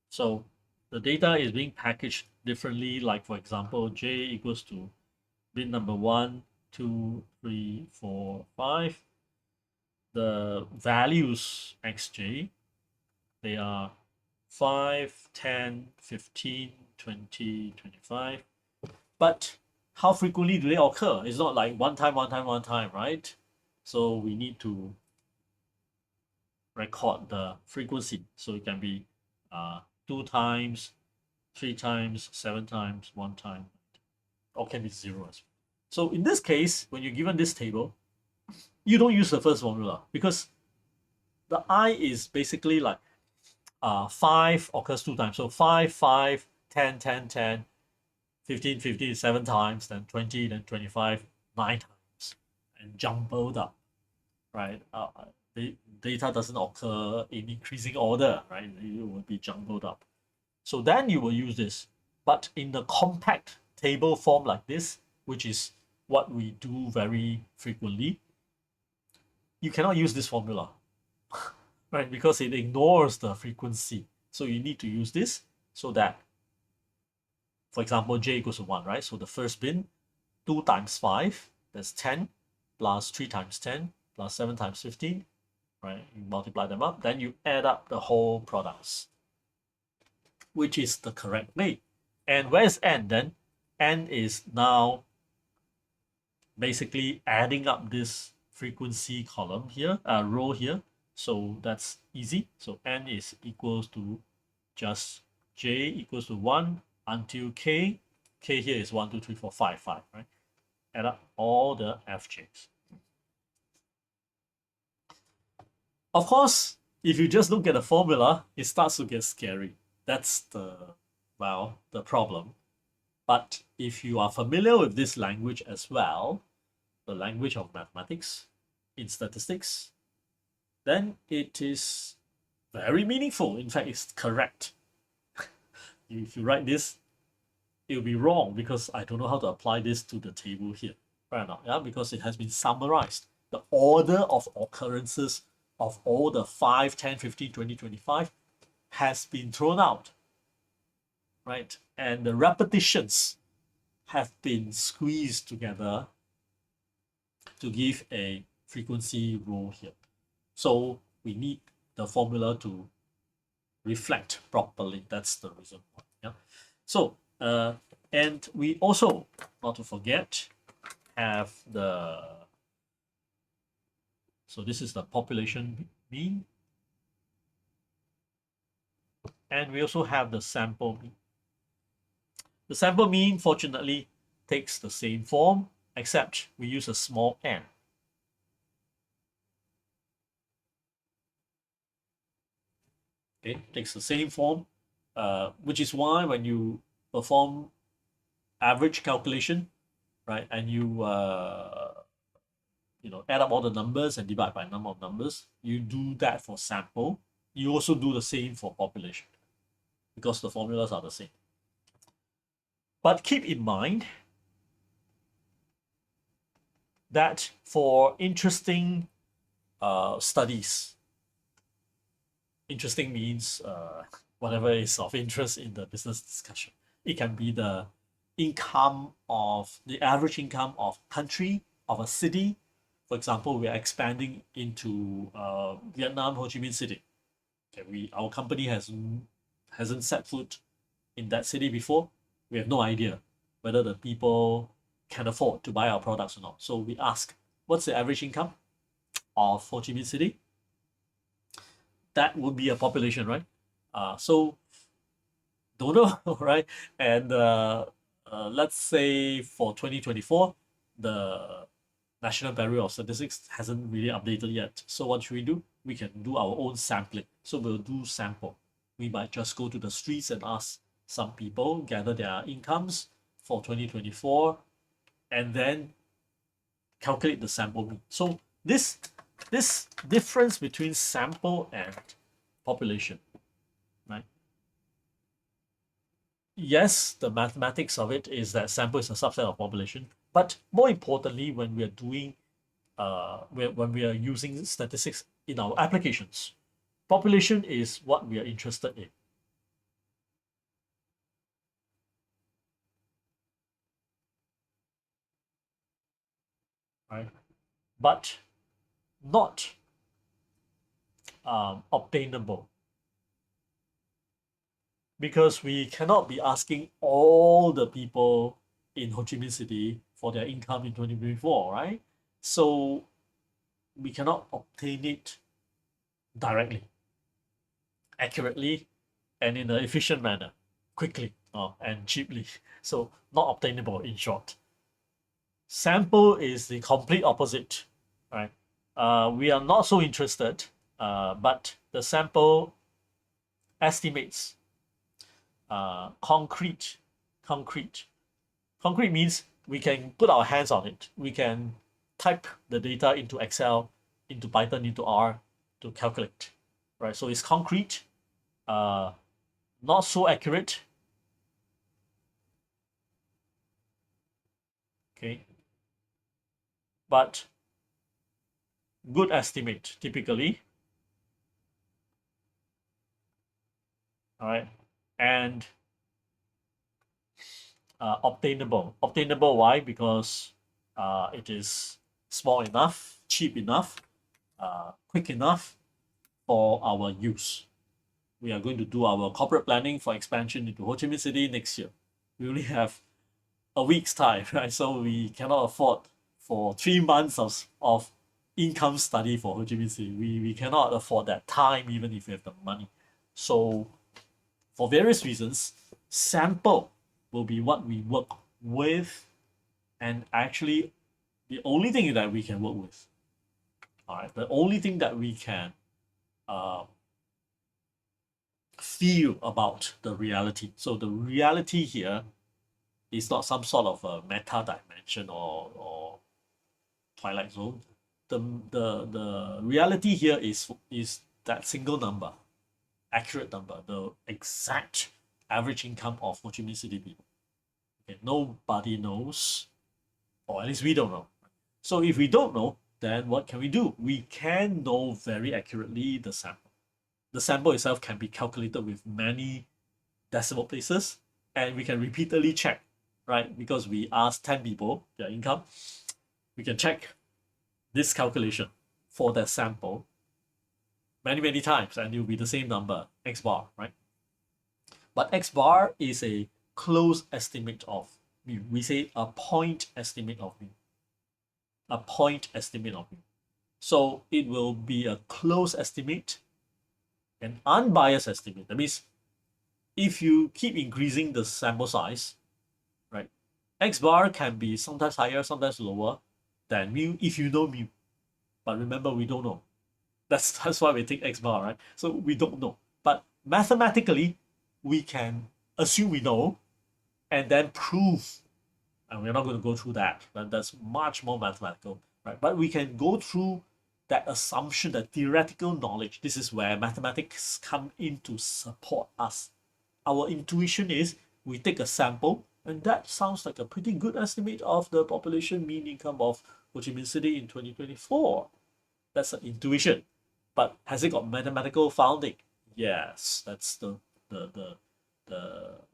So the data is being packaged differently, like for example, j equals to bin number 1, 2, 3, 4, 5. The values xj, they are 5, 10, 15, 20, 25. But how frequently do they occur? It's not like one time, right? So we need to record the frequency. So it can be 2 times, 3 times, 7 times, 1 time, or can be 0 as well. So in this case, when you're given this table, you don't use the first formula because the I is basically like 5 occurs 2 times. So 5, 5, 10, 10, 10, 15, 15, 7 times, then 20, then 25, 9 times, and jumbled up, right? The data doesn't occur in increasing order, right? It will be jumbled up. So then you will use this. But in the compact table form like this, which is what we do very frequently, you cannot use this formula, right? Because it ignores the frequency. So you need to use this so that, for example, j equals to 1, right? So the first bin, 2 times 5, that's 10, plus 3 times 10, plus 7 times 15, right? You multiply them up, then you add up the whole products, which is the correct way. And where's n then? N is now basically adding up this frequency column here, row here. So that's easy. So n is equals to just j equals to 1 until k. K here is 1, 2, 3, 4, 5, 5, right? Add up all the fj's. Of course, if you just look at the formula, it starts to get scary. That's the problem. But if you are familiar with this language as well, the language of mathematics in statistics, then it is very meaningful. In fact, it's correct. If you write this, it will be wrong because I don't know how to apply this to the table here. Right now, yeah, because it has been summarized. The order of occurrences of all the 5, 10, 15, 20, 25 has been thrown out, right? And the repetitions have been squeezed together to give a frequency role here. So we need the formula to reflect properly. That's the reason why. Yeah. So and we also, not to forget, have the, so this is the population mean, and we also have the sample mean. The sample mean, fortunately, takes the same form, except we use a small n. Okay, takes the same form, which is why when you perform average calculation, right, and you know, add up all the numbers and divide by number of numbers, you do that for sample. You also do the same for population because the formulas are the same. But keep in mind that for interesting studies, interesting means whatever is of interest in the business discussion. It can be the income of the average income of country, of a city. For example, we are expanding into Vietnam, Ho Chi Minh City. Okay, our company hasn't set foot in that city before. We have no idea whether the people can afford to buy our products or not. So we ask, what's the average income of Ho Chi Minh City? That would be a population, right? So don't know, right? And let's say for 2024, the National Bureau of Statistics hasn't really updated yet. So what should we do? We can do our own sampling. So we'll do sample. We might just go to the streets and ask some people, gather their incomes for 2024, and then calculate the sample mean. So this difference between sample and population, right? Yes, the mathematics of it is that sample is a subset of population, but more importantly, when we are doing when we are using statistics in our applications, population is what we are interested in. Right? But not obtainable, because we cannot be asking all the people in Ho Chi Minh City for their income in 2024, right? So we cannot obtain it directly, accurately, and in an efficient manner, quickly and cheaply. So not obtainable, in short. Sample is the complete opposite, right? We are not so interested, but the sample estimates concrete. Concrete. Concrete means we can put our hands on it. We can type the data into Excel, into Python, into R to calculate, right? So it's concrete, not so accurate. Okay, but good estimate typically. All right, and obtainable. Obtainable, why? Because it is small enough, cheap enough, quick enough for our use. We are going to do our corporate planning for expansion into Ho Chi Minh City next year. We only have a week's time, right? So we cannot afford for 3 months of income study for Ho Chi Minh City. We cannot afford that time even if we have the money. So for various reasons, sample will be what we work with, and actually the only thing that we can work with. All right, the only thing that we can feel about the reality. So the reality here is not some sort of a meta dimension or twilight zone. The reality here is that single number, accurate number, the exact average income of Ho Chi Minh City people. Okay, nobody knows, or at least we don't know. So if we don't know, then what can we do? We can know very accurately the sample. The sample itself can be calculated with many decimal places, and we can repeatedly check, right? Because we asked 10 people their income, we can check this calculation for that sample many times, and it will be the same number, x bar, right? But x bar is a close estimate of mu. We say a point estimate of mu. A point estimate of mu. So it will be a close estimate, an unbiased estimate. That means if you keep increasing the sample size, right, x bar can be sometimes higher, sometimes lower than mu if you know mu. But remember, we don't know. That's why we take x bar, right? So we don't know. But mathematically, we can assume we know and then prove. And we're not going to go through that, but that's much more mathematical, right? But we can go through that assumption, that theoretical knowledge. This is where mathematics come in to support us. Our intuition is we take a sample, and that sounds like a pretty good estimate of the population mean income of Ho Chi Minh City in 2024. That's an intuition. But has it got mathematical founding? Yes, that's the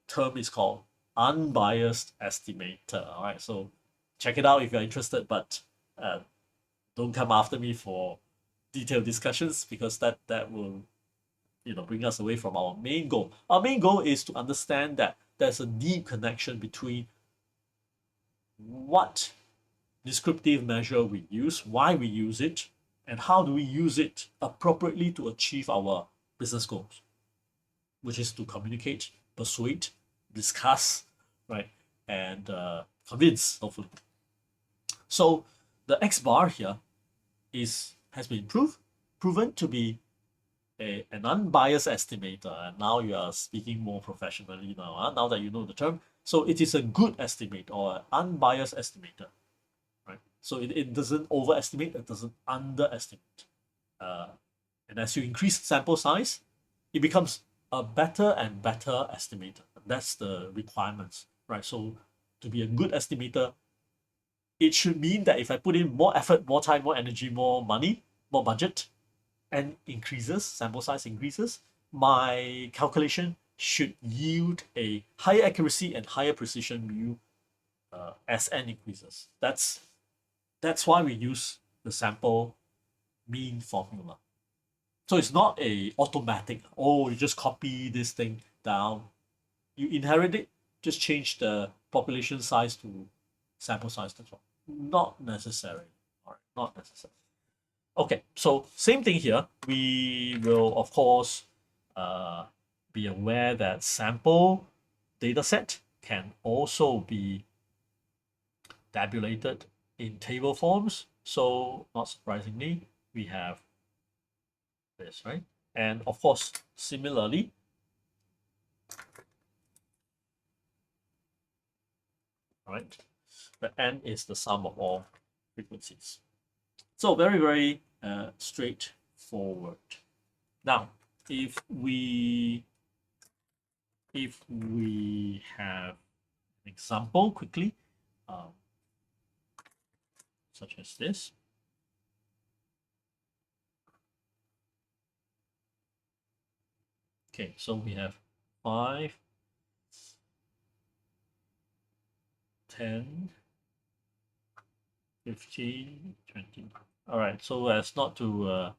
term is called unbiased estimator. All right, so check it out if you're interested, but uh, don't come after me for detailed discussions because that will bring us away from our main goal. Our main goal is to understand that there's a deep connection between what descriptive measure we use, why we use it, and how do we use it appropriately to achieve our business goals, which is to communicate, persuade, discuss, right, and convince, hopefully. So the X bar here has been proven to be an unbiased estimator, and now you are speaking more professionally now. Now that you know the term, so it is a good estimate or an unbiased estimator, right? So it doesn't overestimate, it doesn't underestimate. Uh, and as you increase sample size, it becomes a better and better estimator. That's the requirements, right? So to be a good estimator, it should mean that if I put in more effort, more time, more energy, more money, more budget, and increases, sample size increases, my calculation should yield a higher accuracy and higher precision mu as n increases. That's why we use the sample mean formula. So it's not a automatic, oh, you just copy this thing down. You inherit it, just change the population size to sample size, that's all. Not necessary. All right, not necessary. Okay, so same thing here. We will, of course, uh, be aware that sample dataset can also be tabulated in table forms. So, not surprisingly, we have this, right? And of course, similarly, right, the n is the sum of all frequencies. So very straightforward. Now, if we have an example quickly, such as this. Okay, so we have 5, 10, 15, 20. All right, so as not to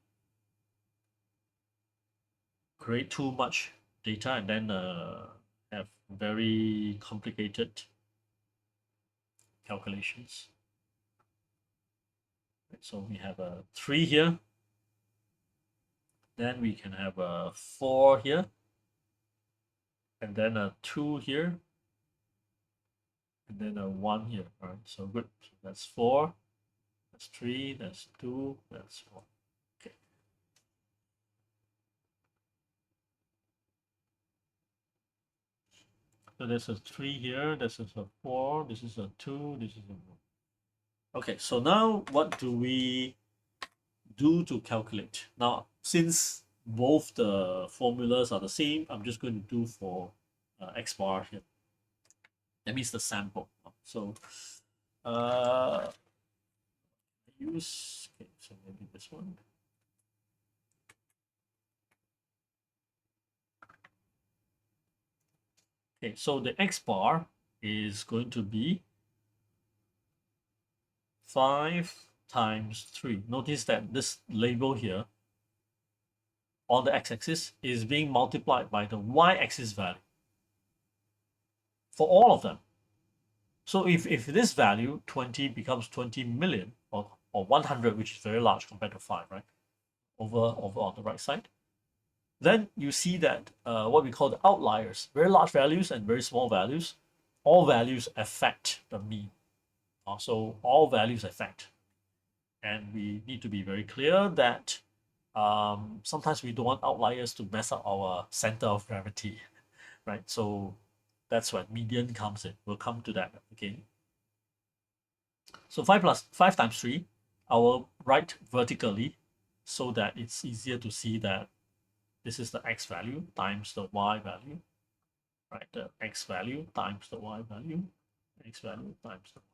create too much data and then have very complicated calculations. So we have a 3 here. Then we can have a 4 here. And then a 2 here. And then a 1 here. All right, so good. So that's 4. That's 3. That's 2. That's 4. Okay. So there's a 3 here, this is a 4, this is a 2, this is a 1. Okay, so now what do we do to calculate? Now, since both the formulas are the same, I'm just going to do for x bar here. That means the sample. So use, okay, so maybe this one. Okay, so the x bar is going to be 5 times 3. Notice that this label here on the x-axis is being multiplied by the y-axis value for all of them. So if this value 20 becomes 20 million or 100, which is very large compared to 5, right? Over on the right side, then you see that what we call the outliers, very large values and very small values, all values affect the mean. So all values affect. And we need to be very clear that sometimes we don't want outliers to mess up our center of gravity, right? So that's when median comes in. We'll come to that again. So 5 times 3, I will write vertically so that it's easier to see that this is the x value times the y value, right? The x value times the y value, x value times the y.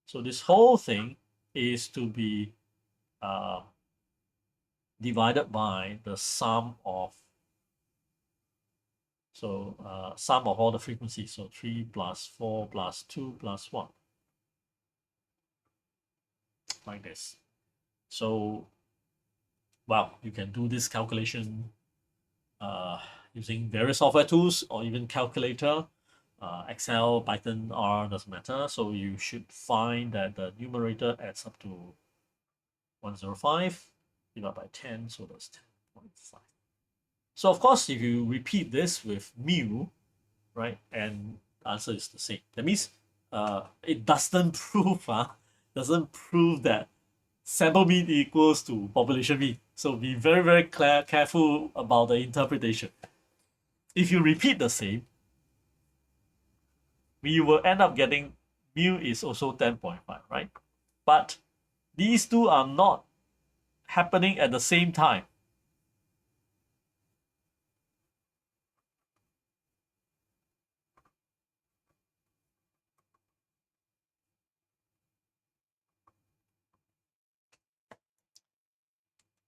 So this whole thing is to be divided by the sum of, sum of all the frequencies. So 3 plus 4 plus 2 plus 1, like this. So, well, you can do this calculation using various software tools or even calculator. Excel, Python, R, doesn't matter. So you should find that the numerator adds up to 105 divided by 10, so that's 10.5. So of course, if you repeat this with mu, right, and the answer is the same. That means it doesn't prove that sample mean equals to population mean. So be very, very careful about the interpretation. If you repeat the same, we will end up getting mu is also 10.5, right? But these two are not happening at the same time.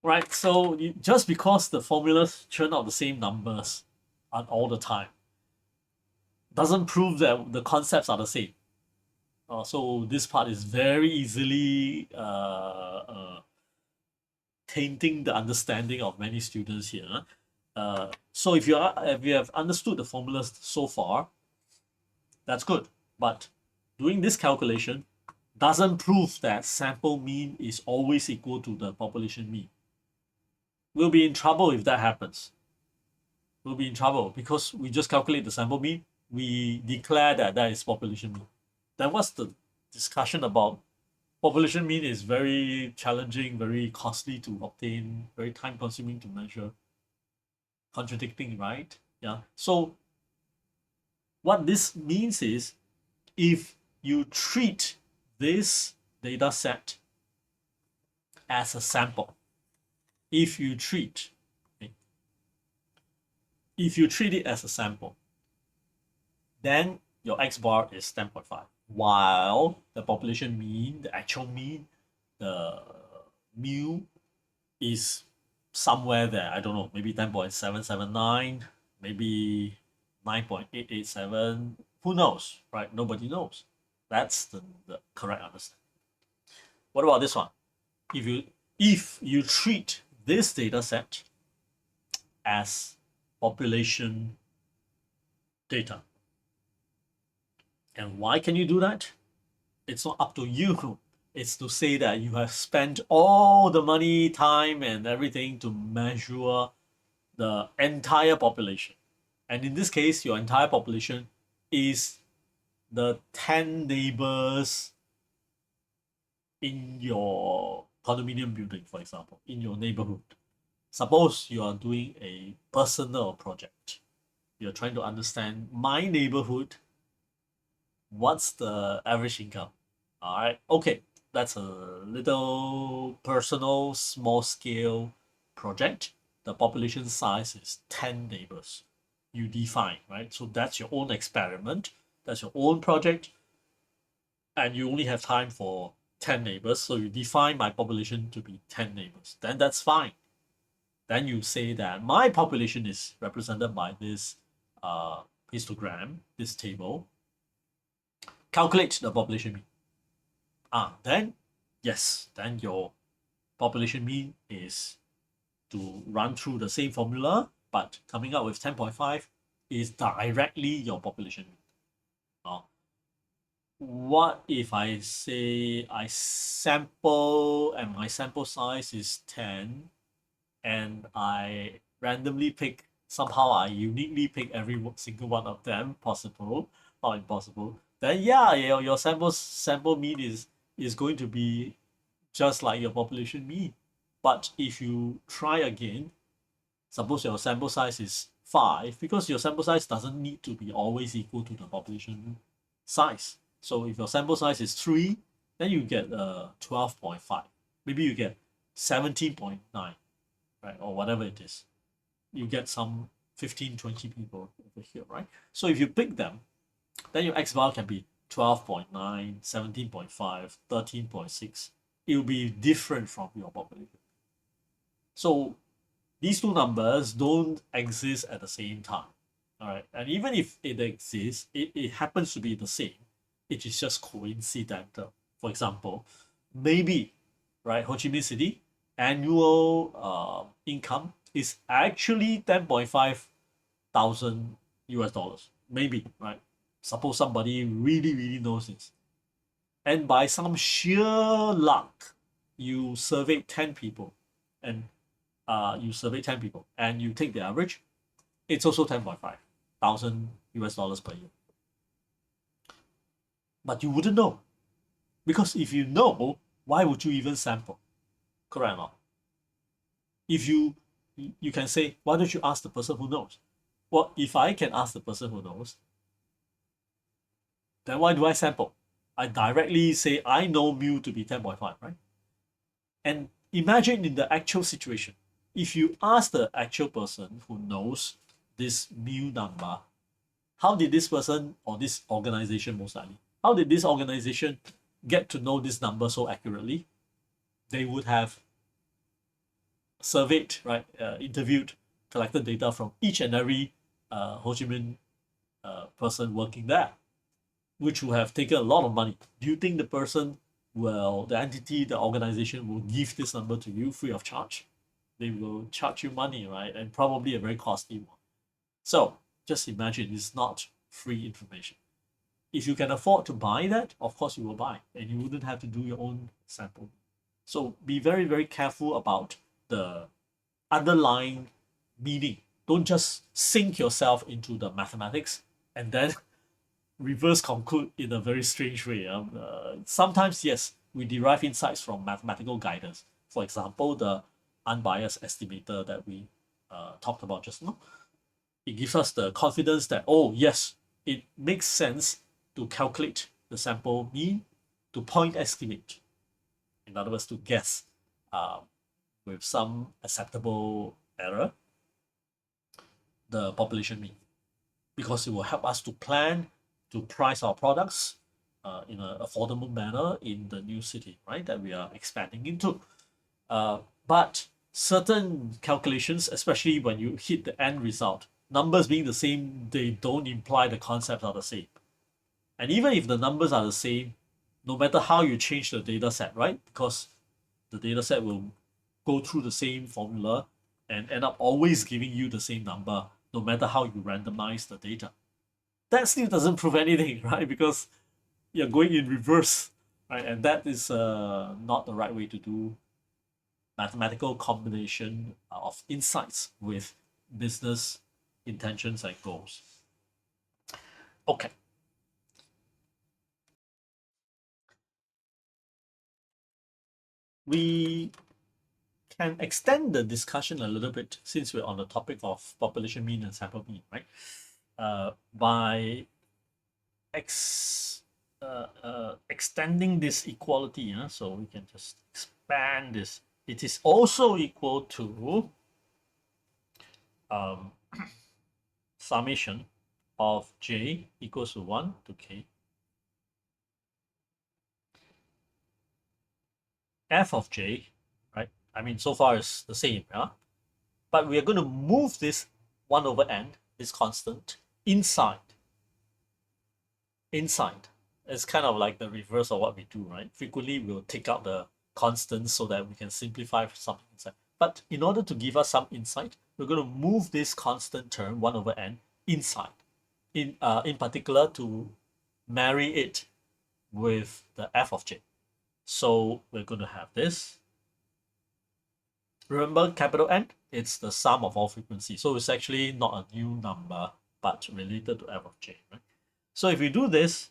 Right, so just because the formulas churn out the same numbers all the time doesn't prove that the concepts are the same. So this part is very easily tainting the understanding of many students here. So if you have understood the formulas so far, that's good. But doing this calculation doesn't prove that sample mean is always equal to the population mean. We'll be in trouble if that happens. We'll be in trouble because we just calculate the sample mean, we declare that that is population mean. Then what's the discussion about? Population mean is very challenging, very costly to obtain, very time consuming to measure. Contradicting, right? Yeah. So what this means is if you treat this data set as a sample, if you treat it as a sample, then your x bar is 10.5, while the population mean, the actual mean, the mu is somewhere there. I don't know, maybe 10.779, maybe 9.887. Who knows, right? Nobody knows. That's the correct understanding. What about this one? If you treat this data set as population data, and why can you do that? It's not up to you. It's to say that you have spent all the money, time, and everything to measure the entire population. And in this case, your entire population is the 10 neighbors in your condominium building, for example, in your neighborhood. Suppose you are doing a personal project. You're trying to understand my neighborhood, what's the average income. All right, okay, that's a little personal, small scale project. The population size is 10 neighbors. You define, right? So that's your own experiment, that's your own project, and you only have time for 10 neighbors. So you define my population to be 10 neighbors. Then that's fine. Then you say that my population is represented by this histogram, this table. Calculate the population mean. Then yes, then your population mean is to run through the same formula, but coming up with 10.5 is directly your population mean. What if I say I sample and my sample size is 10 and I randomly pick, somehow I uniquely pick every single one of them possible or impossible, then yeah, your sample mean is going to be just like your population mean. But if you try again, suppose your sample size is 5, because your sample size doesn't need to be always equal to the population size. So if your sample size is 3, then you get 12.5. Maybe you get 17.9, right? Or whatever it is. You get some 15, 20 people over here, right? So if you pick them, then your X bar can be 12.9, 17.5, 13.6. It will be different from your population. So these two numbers don't exist at the same time. All right. And even if it exists, it happens to be the same. It is just coincidental. For example, maybe, right, Ho Chi Minh City annual income is actually 10.5 thousand US dollars. Maybe, right? Suppose somebody really, really knows this. And by some sheer luck, you survey 10 people and you survey 10 people and you take the average, it's also 10.5 thousand US dollars per year. But you wouldn't know, because if you know, why would you even sample? Correct or not? If you can say, why don't you ask the person who knows? Well, if I can ask the person who knows, then why do I sample? I directly say I know mu to be 10.5, right? And imagine in the actual situation, if you ask the actual person who knows this mu number, how did this person or this organization, most likely, how did this organization get to know this number so accurately? They would have surveyed, right, interviewed, collected data from each and every Ho Chi Minh person working there, which would have taken a lot of money. Do you think the person will, the entity, the organization will give this number to you free of charge? They will charge you money, right? And probably a very costly one. So just imagine it's not free information. If you can afford to buy that, of course you will buy, and you wouldn't have to do your own sample. So be very, very careful about the underlying meaning. Don't just sink yourself into the mathematics and then reverse conclude in a very strange way. Sometimes, yes, we derive insights from mathematical guidance. For example, the unbiased estimator that we talked about just now. It gives us the confidence that, oh, yes, it makes sense to calculate the sample mean, to point estimate. In other words, to guess with some acceptable error the population mean, because it will help us to plan, to price our products in an affordable manner in the new city, right, that we are expanding into. But certain calculations, especially when you hit the end result, numbers being the same, they don't imply the concepts are the same. And even if the numbers are the same, no matter how you change the data set, right? Because the data set will go through the same formula and end up always giving you the same number, no matter how you randomize the data. That still doesn't prove anything, right? Because you're going in reverse, right? And that is not the right way to do mathematical combination of insights with business intentions and goals. Okay. We can extend the discussion a little bit since we're on the topic of population mean and sample mean, right? by extending this equality, so we can just expand this. It is also equal to um, summation of j equals to 1 to k f of j, right? I mean, so far it's the same, yeah? But we are going to move this 1 over n, this constant, inside. It's kind of like the reverse of what we do, right? Frequently, we'll take out the constants so that we can simplify something inside. But in order to give us some insight, we're going to move this constant term, 1 over n, inside. In particular, to marry it with the f of j. So we're going to have this. Remember capital N? It's the sum of all frequencies. So it's actually not a new number, but related to f of j, right? So if we do this,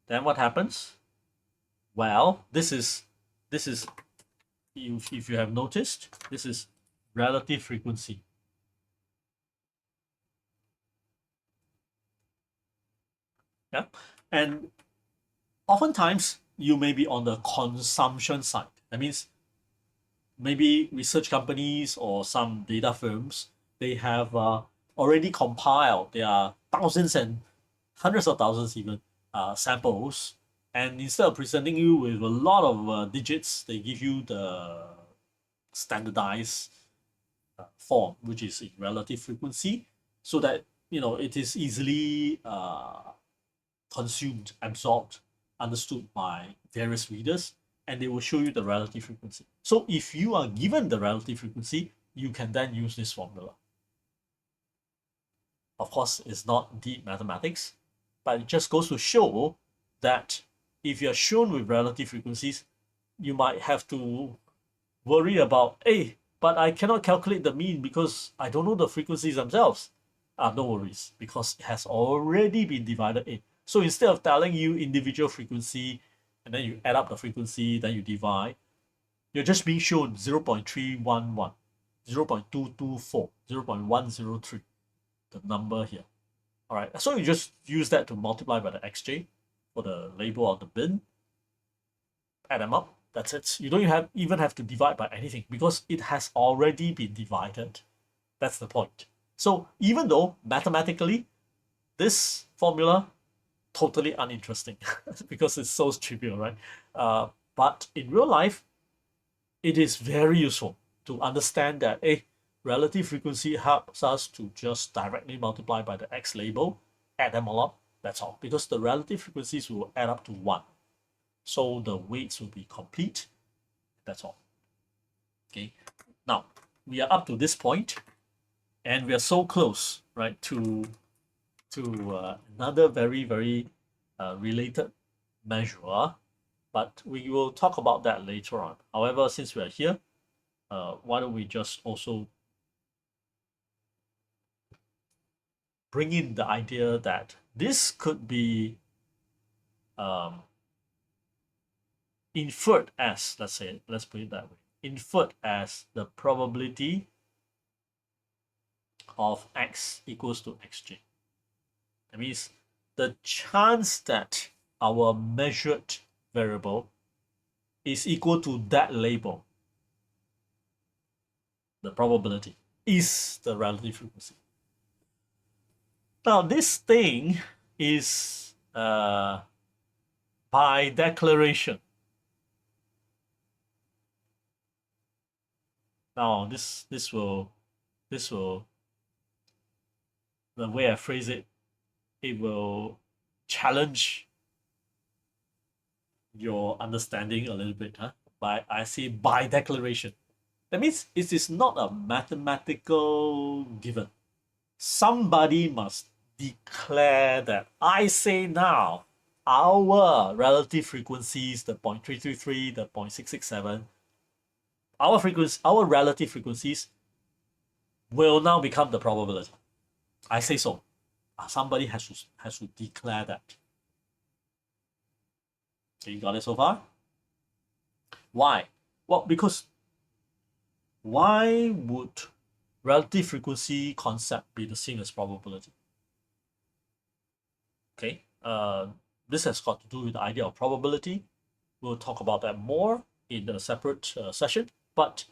then what happens? Well, this is if you have noticed, this is relative frequency. Yeah. And oftentimes you may be on the consumption side. That means maybe research companies or some data firms, they have already compiled their thousands and hundreds of thousands even samples, and instead of presenting you with a lot of digits, they give you the standardized form, which is in relative frequency, so that it is easily consumed, absorbed, understood by various readers, and they will show you the relative frequency. So if you are given the relative frequency, you can then use this formula. Of course, it's not deep mathematics, but it just goes to show that if you're shown with relative frequencies, you might have to worry about, hey, but I cannot calculate the mean because I don't know the frequencies themselves. No worries, because it has already been divided in. So instead of telling you individual frequency, and then you add up the frequency, then you divide, you're just being shown 0.311, 0.224, 0.103, the number here. All right, so you just use that to multiply by the xj for the label of the bin, add them up, that's it. You don't even have to divide by anything because it has already been divided. That's the point. So even though mathematically this formula totally uninteresting because it's so trivial, right? But in real life, it is very useful to understand that relative frequency helps us to just directly multiply by the x label, add them all up, that's all. Because the relative frequencies will add up to 1. So the weights will be complete. That's all. Okay. Now, we are up to this point, and we are so close, right, to another very, very related measure, but we will talk about that later on. However, since we are here, why don't we just also bring in the idea that this could be inferred as, let's put it that way, inferred as the probability of x equals to xj. That means the chance that our measured variable is equal to that label, the probability, is the relative frequency. Now, this thing is by declaration. Now, this will, the way I phrase it, it will challenge your understanding a little bit, huh? I say by declaration. That means it is not a mathematical given. Somebody must declare that I say now our relative frequencies, the 0.333, the 0.667, our relative frequencies will now become the probability. I say so. Somebody has to declare that. Okay, you got it so far? Why? Well, because why would relative frequency concept be the same as probability? Okay, this has got to do with the idea of probability. We'll talk about that more in a separate session. But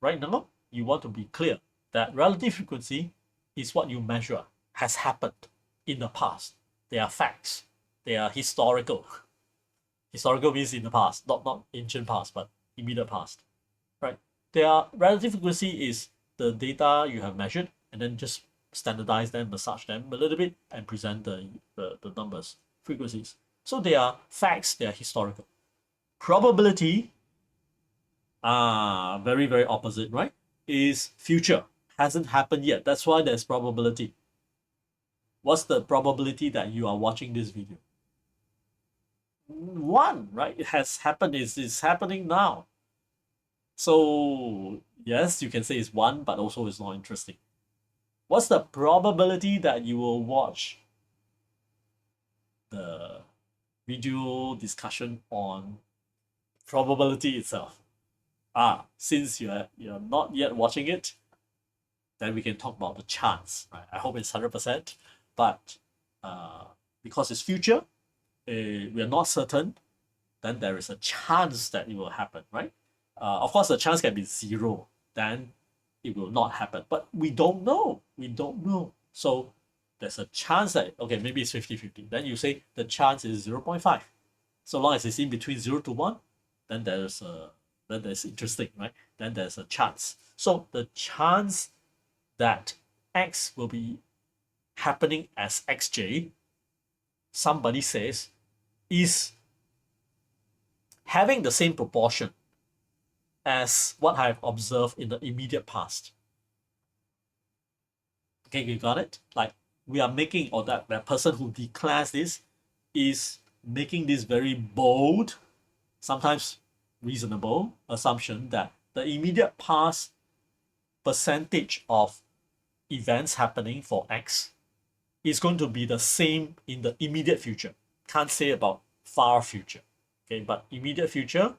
right now, you want to be clear that relative frequency is what you measure has happened in the past. They are facts. They are historical. Historical means in the past, not ancient past, but immediate past. Right? Their relative frequency is the data you have measured, and then just standardize them, massage them a little bit, and present the numbers, frequencies. So they are facts, they are historical. Probability, very, very opposite, right? Is future. Hasn't happened yet. That's why there's probability. What's the probability that you are watching this video? One, right? It has happened, it's happening now. So yes, you can say it's one, but also it's not interesting. What's the probability that you will watch the video discussion on probability itself? Since you're not yet watching it, then we can talk about the chance. Right? I hope it's 100%, but because it's future, we are not certain. Then there is a chance that it will happen, right? Of course, the chance can be zero. Then it will not happen. But we don't know. We don't know. So there's a chance that, okay, maybe it's 50-50. Then you say the chance is 0.5. So long as it's in between 0 to 1, then there's interesting, right? Then there's a chance. So the chance that X will be happening as XJ, somebody says, is having the same proportion as what I've observed in the immediate past. Okay, you got it? Like we are making, or that person who declares this is making this very bold, sometimes reasonable assumption that the immediate past percentage of events happening for X is going to be the same in the immediate future. Can't say about far future. Okay, but immediate future,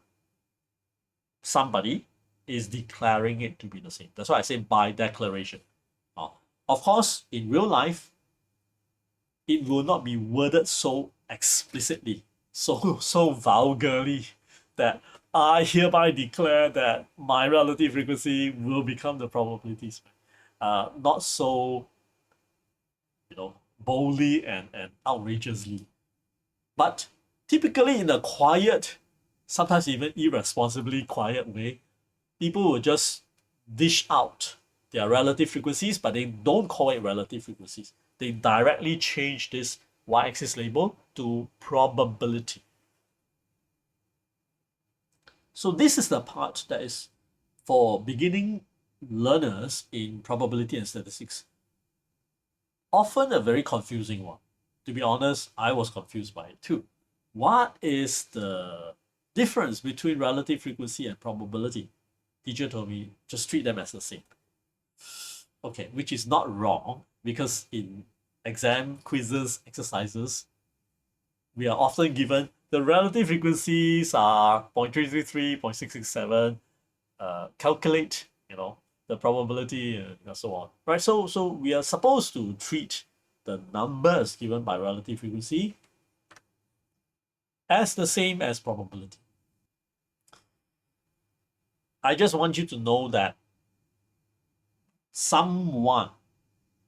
somebody is declaring it to be the same. That's why I say by declaration. Of course, in real life, it will not be worded so explicitly, so vulgarly, that I hereby declare that my relative frequency will become the probability spread. Not so, boldly and outrageously. But typically in a quiet, sometimes even irresponsibly quiet way, people will just dish out their relative frequencies, but they don't call it relative frequencies. They directly change this y-axis label to probability. So this is the part that is for beginning learners in probability and statistics. Often a very confusing one. To be honest, I was confused by it too. What is the difference between relative frequency and probability? Teacher told me just treat them as the same. Okay, which is not wrong, because in exam quizzes, exercises, we are often given the relative frequencies are 0.333, 0.667, calculate, the probability and so on, right? So we are supposed to treat the numbers given by relative frequency as the same as probability. I just want you to know that someone,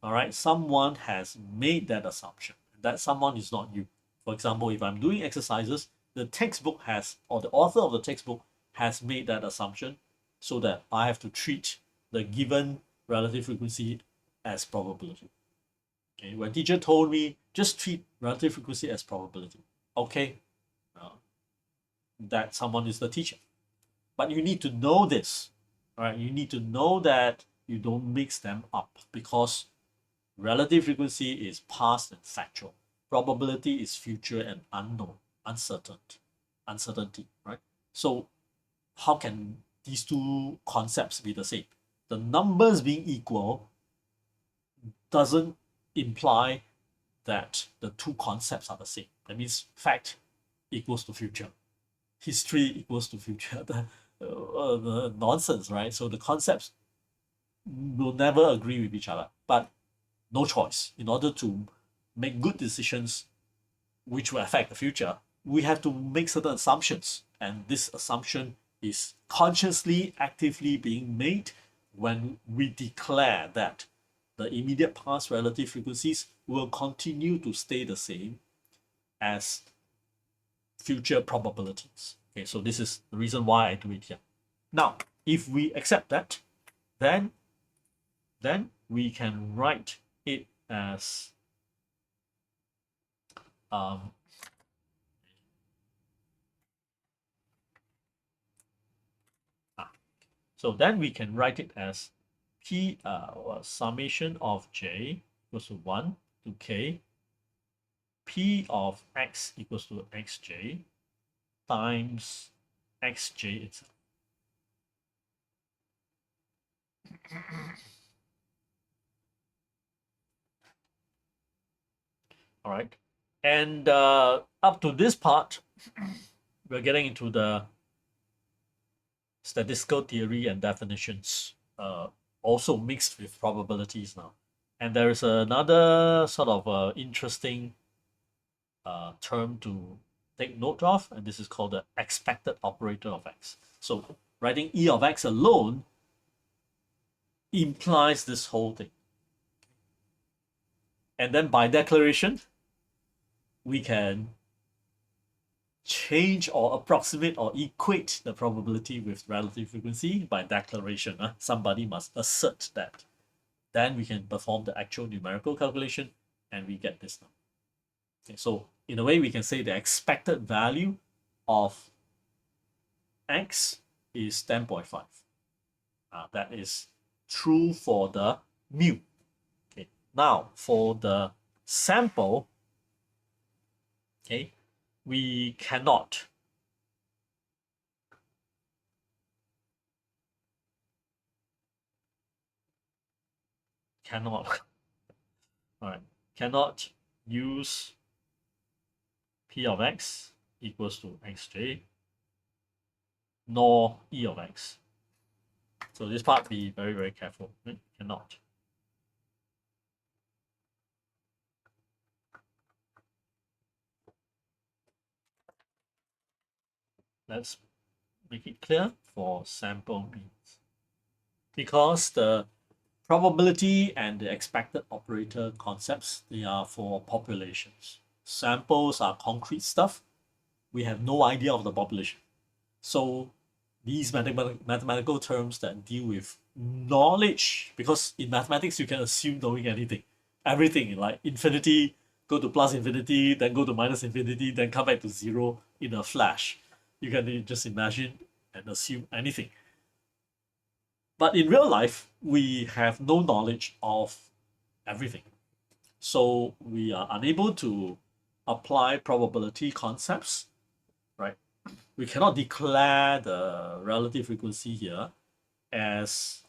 all right, someone has made that assumption. That someone is not you. For example, if I'm doing exercises, the textbook has, or the author of the textbook has made that assumption, so that I have to treat the given relative frequency as probability. Okay, when teacher told me just treat relative frequency as probability, okay, that someone is the teacher. But you need to know this, right? You need to know that you don't mix them up, because relative frequency is past and factual. Probability is future and unknown, uncertainty, right? So how can these two concepts be the same? The numbers being equal doesn't imply that the two concepts are the same. That means fact equals to future, history equals to future. The nonsense, right? So the concepts will never agree with each other. But no choice. In order to make good decisions, which will affect the future, we have to make certain assumptions. And this assumption is consciously, actively being made when we declare that the immediate past relative frequencies will continue to stay the same as future probabilities. Okay, so this is the reason why I do it here. Now, if we accept that, then we can write it as um, so then we can write it as p summation of j equals to 1 to k p of x equals to xj times xj itself. All right. And up to this part, we're getting into the statistical theory and definitions, also mixed with probabilities now. And there is another sort of interesting term to take note of, and this is called the expected operator of x. So writing e of x alone implies this whole thing. And then by declaration, we can change or approximate or equate the probability with relative frequency by declaration. Somebody must assert that. Then we can perform the actual numerical calculation and we get this number. Okay, so in a way, we can say the expected value of x is 10.5. That is true for the mu. Okay. Now, for the sample, okay, we cannot all right, cannot use p of x equals to xj nor e of x. So this part, be very, very careful. Right? Cannot. Let's make it clear for sample means. Because the probability and the expected operator concepts, they are for populations. Samples are concrete stuff. We have no idea of the population. So these mathematical terms that deal with knowledge, because in mathematics you can assume knowing anything, everything, like infinity, go to plus infinity, then go to minus infinity, then come back to zero in a flash. You can just imagine and assume anything. But in real life, we have no knowledge of everything. So we are unable to apply probability concepts, right? We cannot declare the relative frequency here as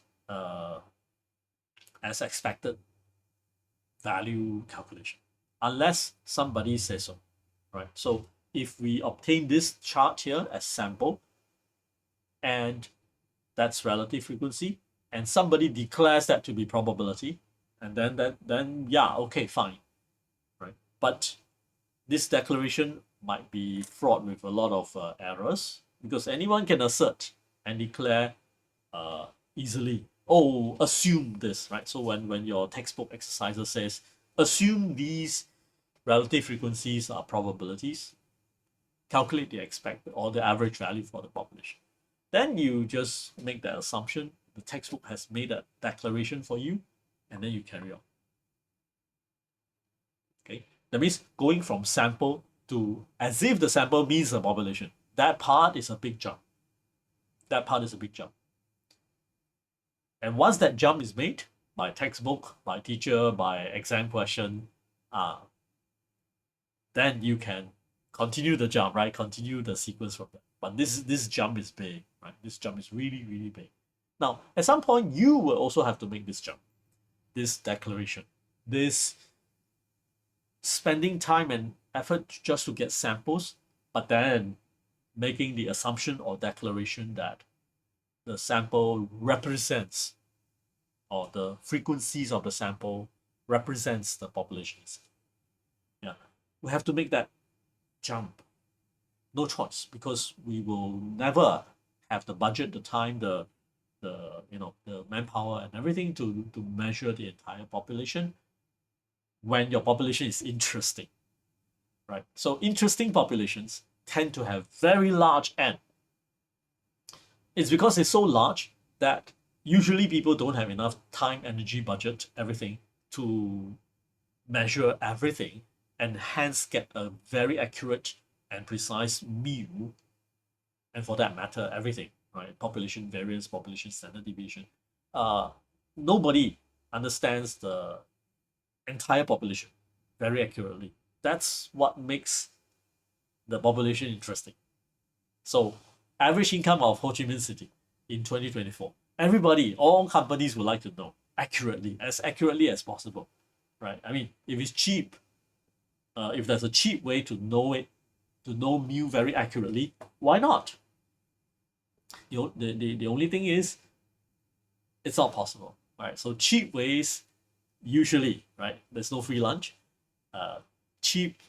expected value calculation, unless somebody says so, right? So if we obtain this chart here as sample, and that's relative frequency, and somebody declares that to be probability, and then yeah, okay, fine, right? But this declaration might be fraught with a lot of errors, because anyone can assert and declare easily, oh, assume this, right? So when your textbook exerciser says assume these relative frequencies are probabilities, calculate the expected or the average value for the population, then you just make that assumption. The textbook has made that declaration for you, and then you carry on. Okay, that means going from sample to as if the sample means the population. That part is a big jump. That part is a big jump. And once that jump is made by textbook, by teacher, by exam question, then you can continue the jump, right? Continue the sequence from there. But this jump is big, right? This jump is really, really big. Now, at some point, you will also have to make this jump, this declaration, this spending time and effort just to get samples, but then making the assumption or declaration that the sample represents, or the frequencies of the sample represents the populations. Yeah, we have to make that jump. No choice, because we will never have the budget, the time, the manpower and everything to measure the entire population when your population is interesting, right? So interesting populations tend to have very large N. It's because it's so large that usually people don't have enough time, energy, budget, everything to measure everything, and hence get a very accurate and precise mu, and for that matter, everything, right? Population variance, population standard deviation. Uh, Nobody understands the entire population very accurately. That's what makes the population interesting. So, average income of Ho Chi Minh City in 2024. Everybody, all companies would like to know accurately as possible, right? I mean, if it's cheap, if there's a cheap way to know it, to know mu very accurately, why not? The only thing is, it's not possible, right? So cheap ways, usually, right? There's no free lunch. Cheap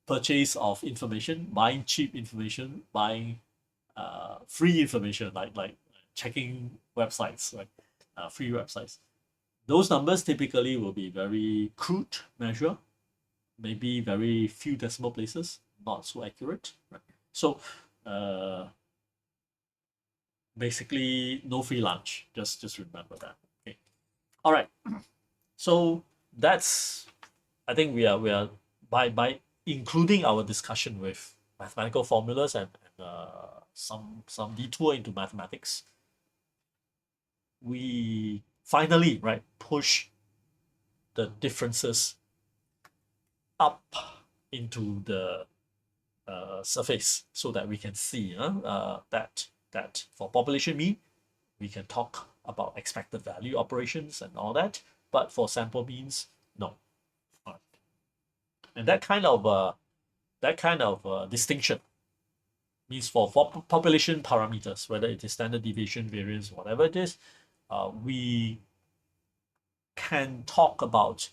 purchase of information, buying cheap information, buying free information, like checking websites, right? Free websites. Those numbers typically will be very crude measure, maybe very few decimal places, not so accurate, right? So basically no free lunch. Just remember that. Okay. All right. So that's, I think we are by including our discussion with mathematical formulas and some detour into mathematics, we finally, right, push the differences up into the surface so that we can see that for population mean we can talk about expected value operations and all that, but for sample means, no. All right. And that kind of distinction means for population parameters, whether it is standard deviation, variance, whatever it is, we can talk about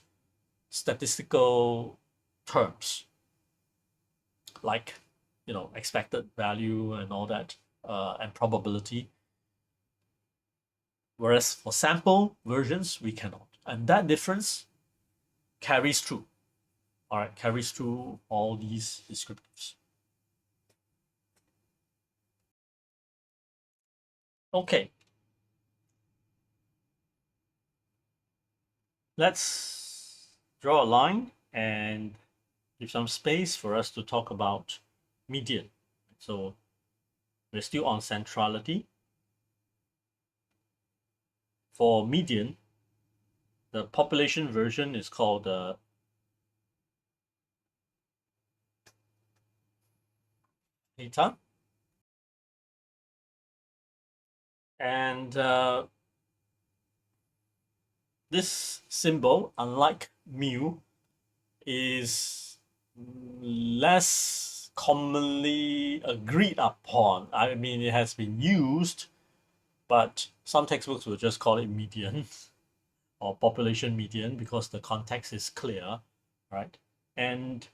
statistical terms like expected value and all that, and probability. Whereas for sample versions, we cannot, and that difference carries through. All right, carries through all these descriptives. Okay, let's draw a line and give some space for us to talk about median. So we're still on centrality. For median, the population version is called eta. And this symbol, unlike mu, is less commonly agreed upon. I mean, it has been used, but some textbooks will just call it median or population median because the context is clear, right? And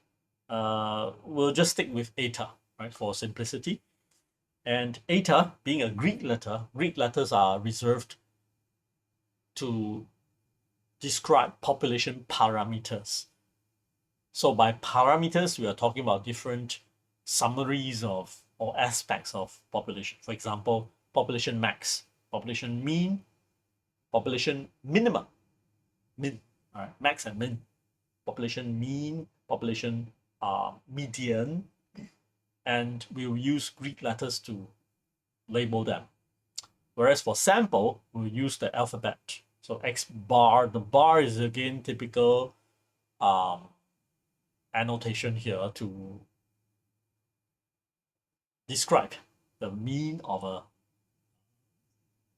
we'll just stick with eta, right, for simplicity. And eta, being a Greek letter, Greek letters are reserved to describe population parameters. So by parameters, we are talking about different summaries of or aspects of population. For example, population max, population mean, population minimum, min, all right, max and min, population mean, population median, and we'll use Greek letters to label them. Whereas for sample, we'll use the alphabet. So X bar, the bar is again typical annotation here to describe the mean of a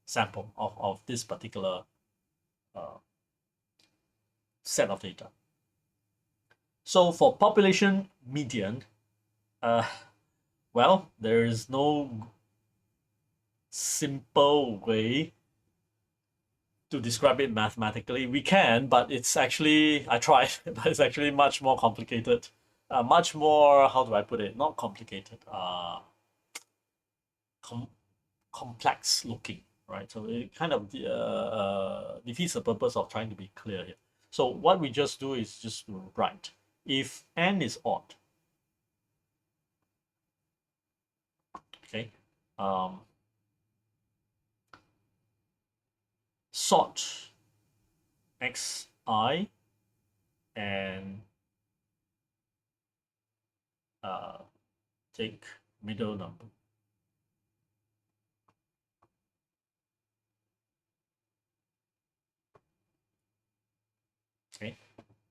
sample of this particular set of data. So for population median, well, there is no simple way to describe it mathematically. We can, but it's actually, I tried, but it's actually much more complicated much more, how do I put it, not complicated, com complex looking, right? So it kind of defeats the purpose of trying to be clear here. So what we just do is just to write, if n is odd, okay, sort xi and take middle number. Okay,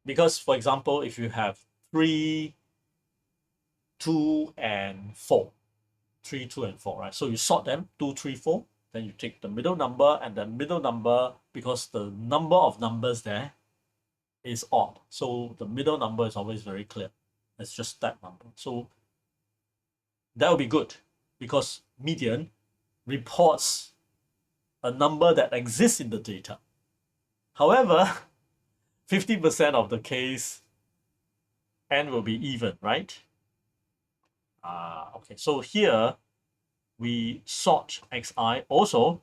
because for example, if you have 3, 2, and 4, 3, 2, and 4, right? So you sort them 2, 3, 4. Then you take the middle number, and the middle number, because the number of numbers there is odd, so the middle number is always very clear. It's just that number. So that will be good because median reports a number that exists in the data. However, 50% of the case, n will be even, right? Okay, so here we sort xi also,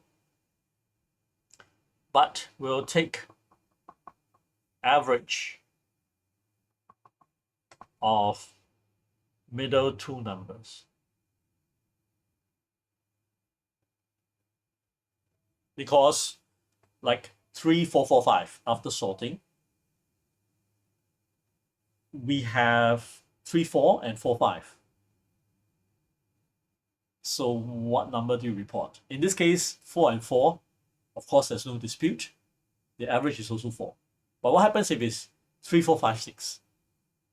but we'll take average of middle two numbers. Because like 3, 4, 4, 5, after sorting, we have 3, 4, and 4, 5. So what number do you report? In this case, 4 and 4, of course, there's no dispute. The average is also 4. But what happens if it's 3, 4, 5, 6?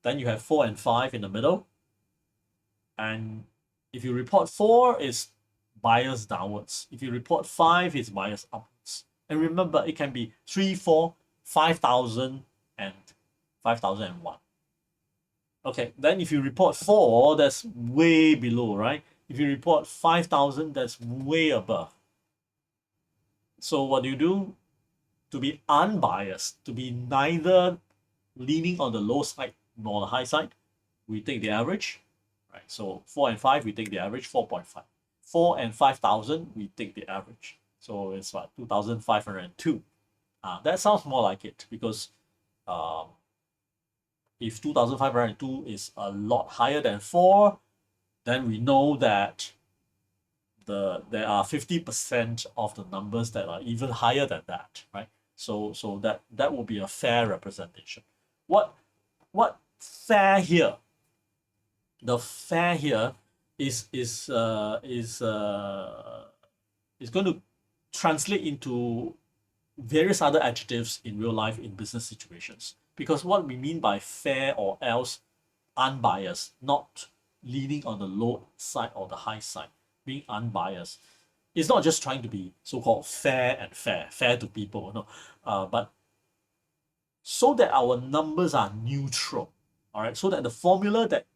Then you have 4 and 5 in the middle. And if you report 4, it's biased downwards. If you report 5, it's biased upwards. And remember, it can be 3, 4, 5,000, and 5,001. Okay, then if you report 4, that's way below, right? If you report 5,000, that's way above. So what do you do? To be unbiased, to be neither leaning on the low side nor the high side, we take the average, right? So 4 and 5, we take the average, 4.5. 4 and 5,000, we take the average. So it's what, 2,502. That sounds more like it because if 2,502 is a lot higher than 4, then we know that there are 50% of the numbers that are even higher than that, right? So that will be a fair representation. What fair here? The fair here is going to translate into various other adjectives in real life in business situations. Because what we mean by fair or else unbiased, not leaning on the low side or the high side, being unbiased, it's not just trying to be so-called fair and fair to people, no, but so that our numbers are neutral, all right, so that the formula that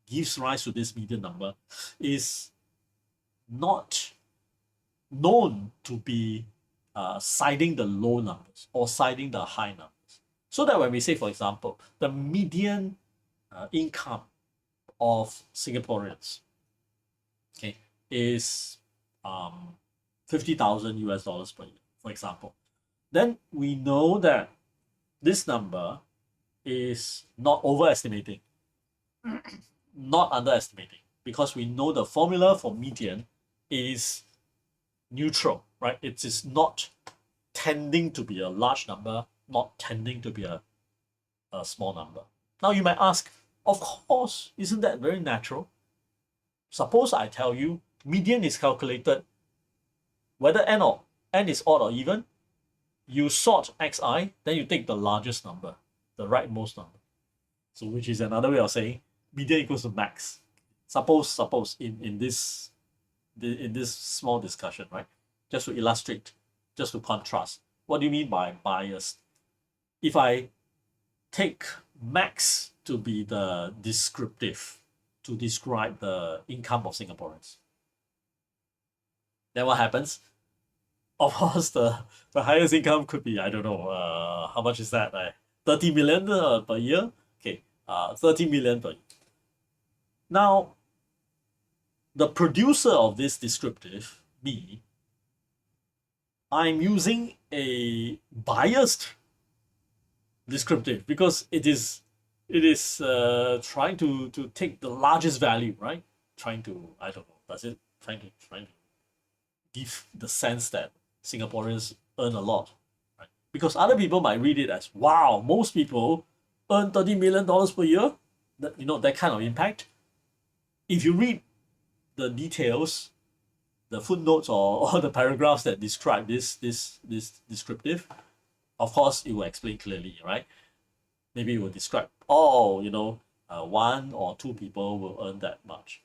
gives rise to this median number is not known to be siding the low numbers or siding the high numbers. So that when we say, for example, the median income of Singaporeans, okay, is 50,000 US dollars per year, for example, then we know that this number is not overestimating, not underestimating, because we know the formula for median is neutral, right? It is not tending to be a large number, not tending to be a small number. Now you might ask, of course, isn't that very natural? Suppose I tell you median is calculated whether n is odd or even, you sort xi, then you take the largest number, the rightmost number. So which is another way of saying median equals to max. Suppose in this small discussion, right? Just to illustrate, just to contrast. What do you mean by biased? If I take max to be the descriptive to describe the income of Singaporeans, then what happens? Of course, the highest income could be, I don't know, how much is that? 30 million per year? Okay, 30 million per year. Now, the producer of this descriptive, me, I'm using a biased descriptive because it is trying to take the largest value, right? Trying to, I don't know, does it trying to give the sense that Singaporeans earn a lot, right? Because other people might read it as, wow, most people earn $30 million per year. That, that kind of impact. If you read the details, the footnotes or the paragraphs that describe this descriptive, of course it will explain clearly, right? Maybe it will describe, oh, one or two people will earn that much,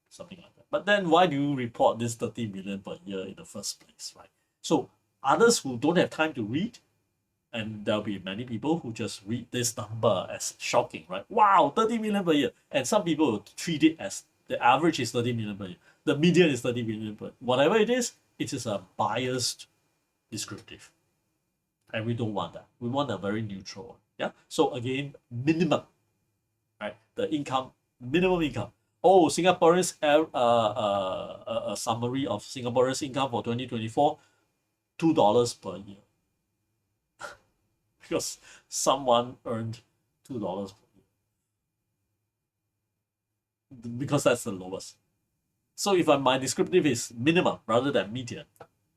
something like that. But then why do you report this 30 million per year in the first place, right? So others who don't have time to read, and there'll be many people who just read this number as shocking, right? Wow, 30 million per year. And some people will treat it as the average is 30 million per year. The median is 30 million per year. Whatever it is a biased descriptive. And we don't want that. We want a very neutral one. Yeah. So again, minimum, right? The income, minimum income. Oh, Singaporeans, a summary of Singaporeans' income for 2024, $2 per year. Because someone earned $2 per year. Because that's the lowest. So if my descriptive is minimum rather than median,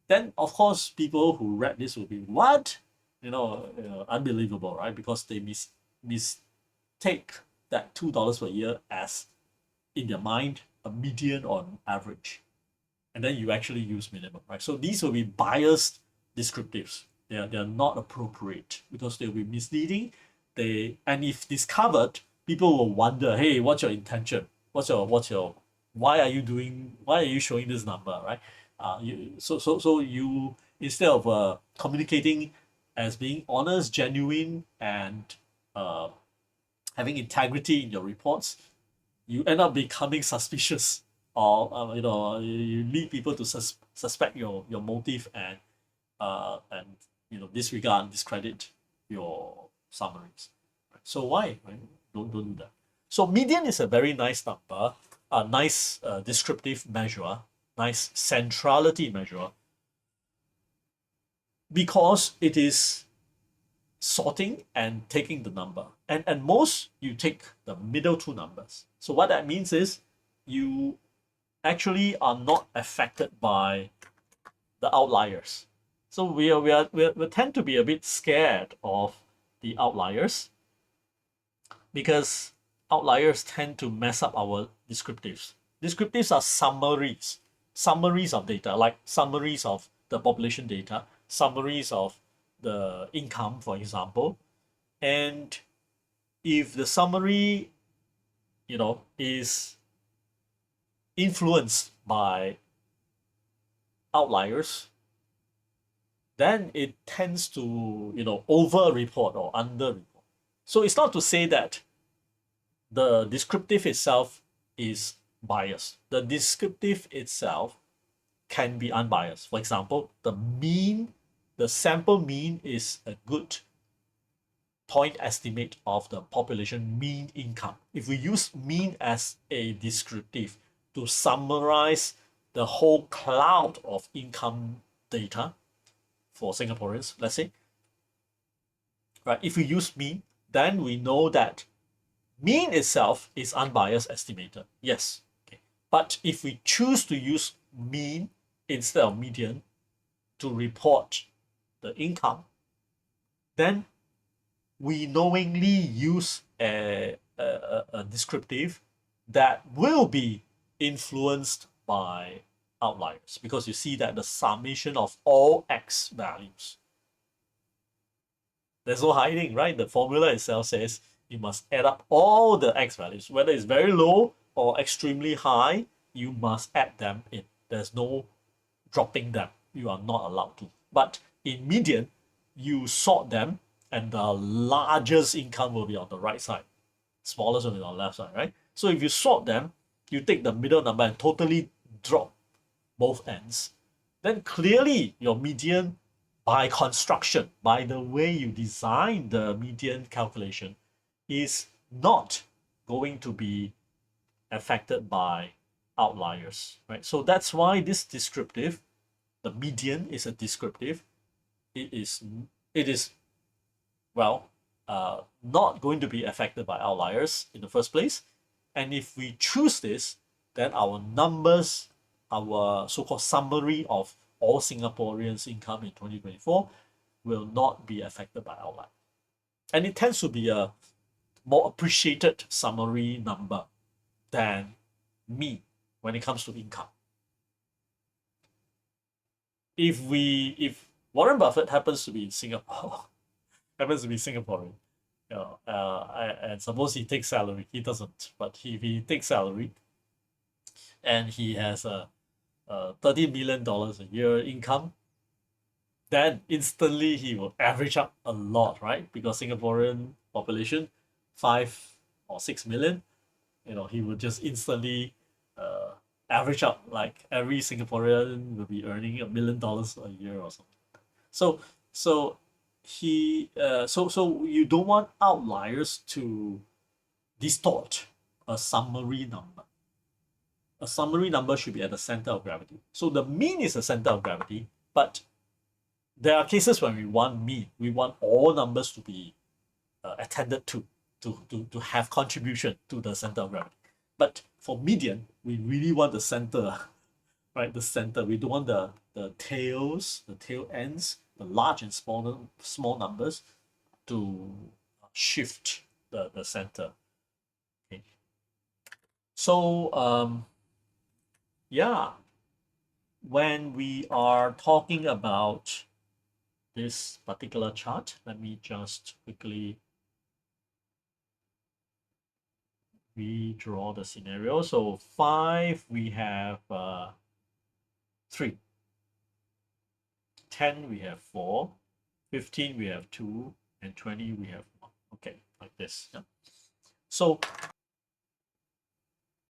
then of course people who read this will be, what? Unbelievable, right? Because they mistake that $2 per year as, in their mind, a median on average. And then you actually use minimum, right? So these will be biased descriptives. They're not appropriate because they'll be misleading. And if discovered, people will wonder, hey, what's your intention? Why are you showing this number, right? So you, instead of communicating as being honest, genuine, and having integrity in your reports, you end up becoming suspicious, or you lead people to suspect your motive, and disregard and discredit your summaries. So why, right? Don't do that. So median is a very nice number, a nice descriptive measure, nice centrality measure, because it is sorting and taking the number. And most, you take the middle two numbers. So what that means is you actually are not affected by the outliers. So we tend to be a bit scared of the outliers, because outliers tend to mess up our descriptives. Descriptives are summaries of data, like summaries of the population data, summaries of the income, for example. And if the summary, is influenced by outliers, then it tends to, over-report or under-report. So it's not to say that the descriptive itself is biased. The descriptive itself can be unbiased. For example, the sample mean is a good point estimate of the population mean income. If we use mean as a descriptive to summarize the whole cloud of income data for Singaporeans, let's say, right? If we use mean, then we know that mean itself is unbiased estimator. Yes. Okay. But if we choose to use mean instead of median to report the income, then we knowingly use a descriptive that will be influenced by outliers, because you see that the summation of all x values, there's no hiding, right? The formula itself says you must add up all the x values, whether it's very low or extremely high, you must add them in. There's no dropping them. You are not allowed to. But in median, you sort them, and the largest income will be on the right side, smallest will be on the left side, right? So if you sort them, you take the middle number and totally drop both ends, then clearly your median, by construction, by the way you design the median calculation, is not going to be affected by outliers, right? So that's why this descriptive, the median is a descriptive. It is it is well not going to be affected by outliers in the first place. And if we choose this, then our numbers, our so-called summary of all Singaporeans' income in 2024 will not be affected by outlier. And it tends to be a more appreciated summary number than me when it comes to income. If Warren Buffett happens to be in Singapore, happens to be Singaporean, and suppose he takes salary, he doesn't, but if he takes salary and he has a $30 million a year income, then instantly he will average up a lot, right? Because Singaporean population 5 or 6 million, he would just instantly uh, average up, like every Singaporean will be earning $1 million a year or something. So so so you don't want outliers to distort a summary number. A summary number should be at the center of gravity. So the mean is the center of gravity, but there are cases when we want mean. We want all numbers to be attended to have contribution to the center of gravity. But for median, we really want the center, right? The center. We don't want the tails, the tail ends, the large and small numbers to shift the center. Okay. So yeah, when we are talking about this particular chart, let me just quickly redraw the scenario. So 5, we have 3. 10, we have 4. 15, we have 2. And 20, we have 1. Okay, like this. Yeah. So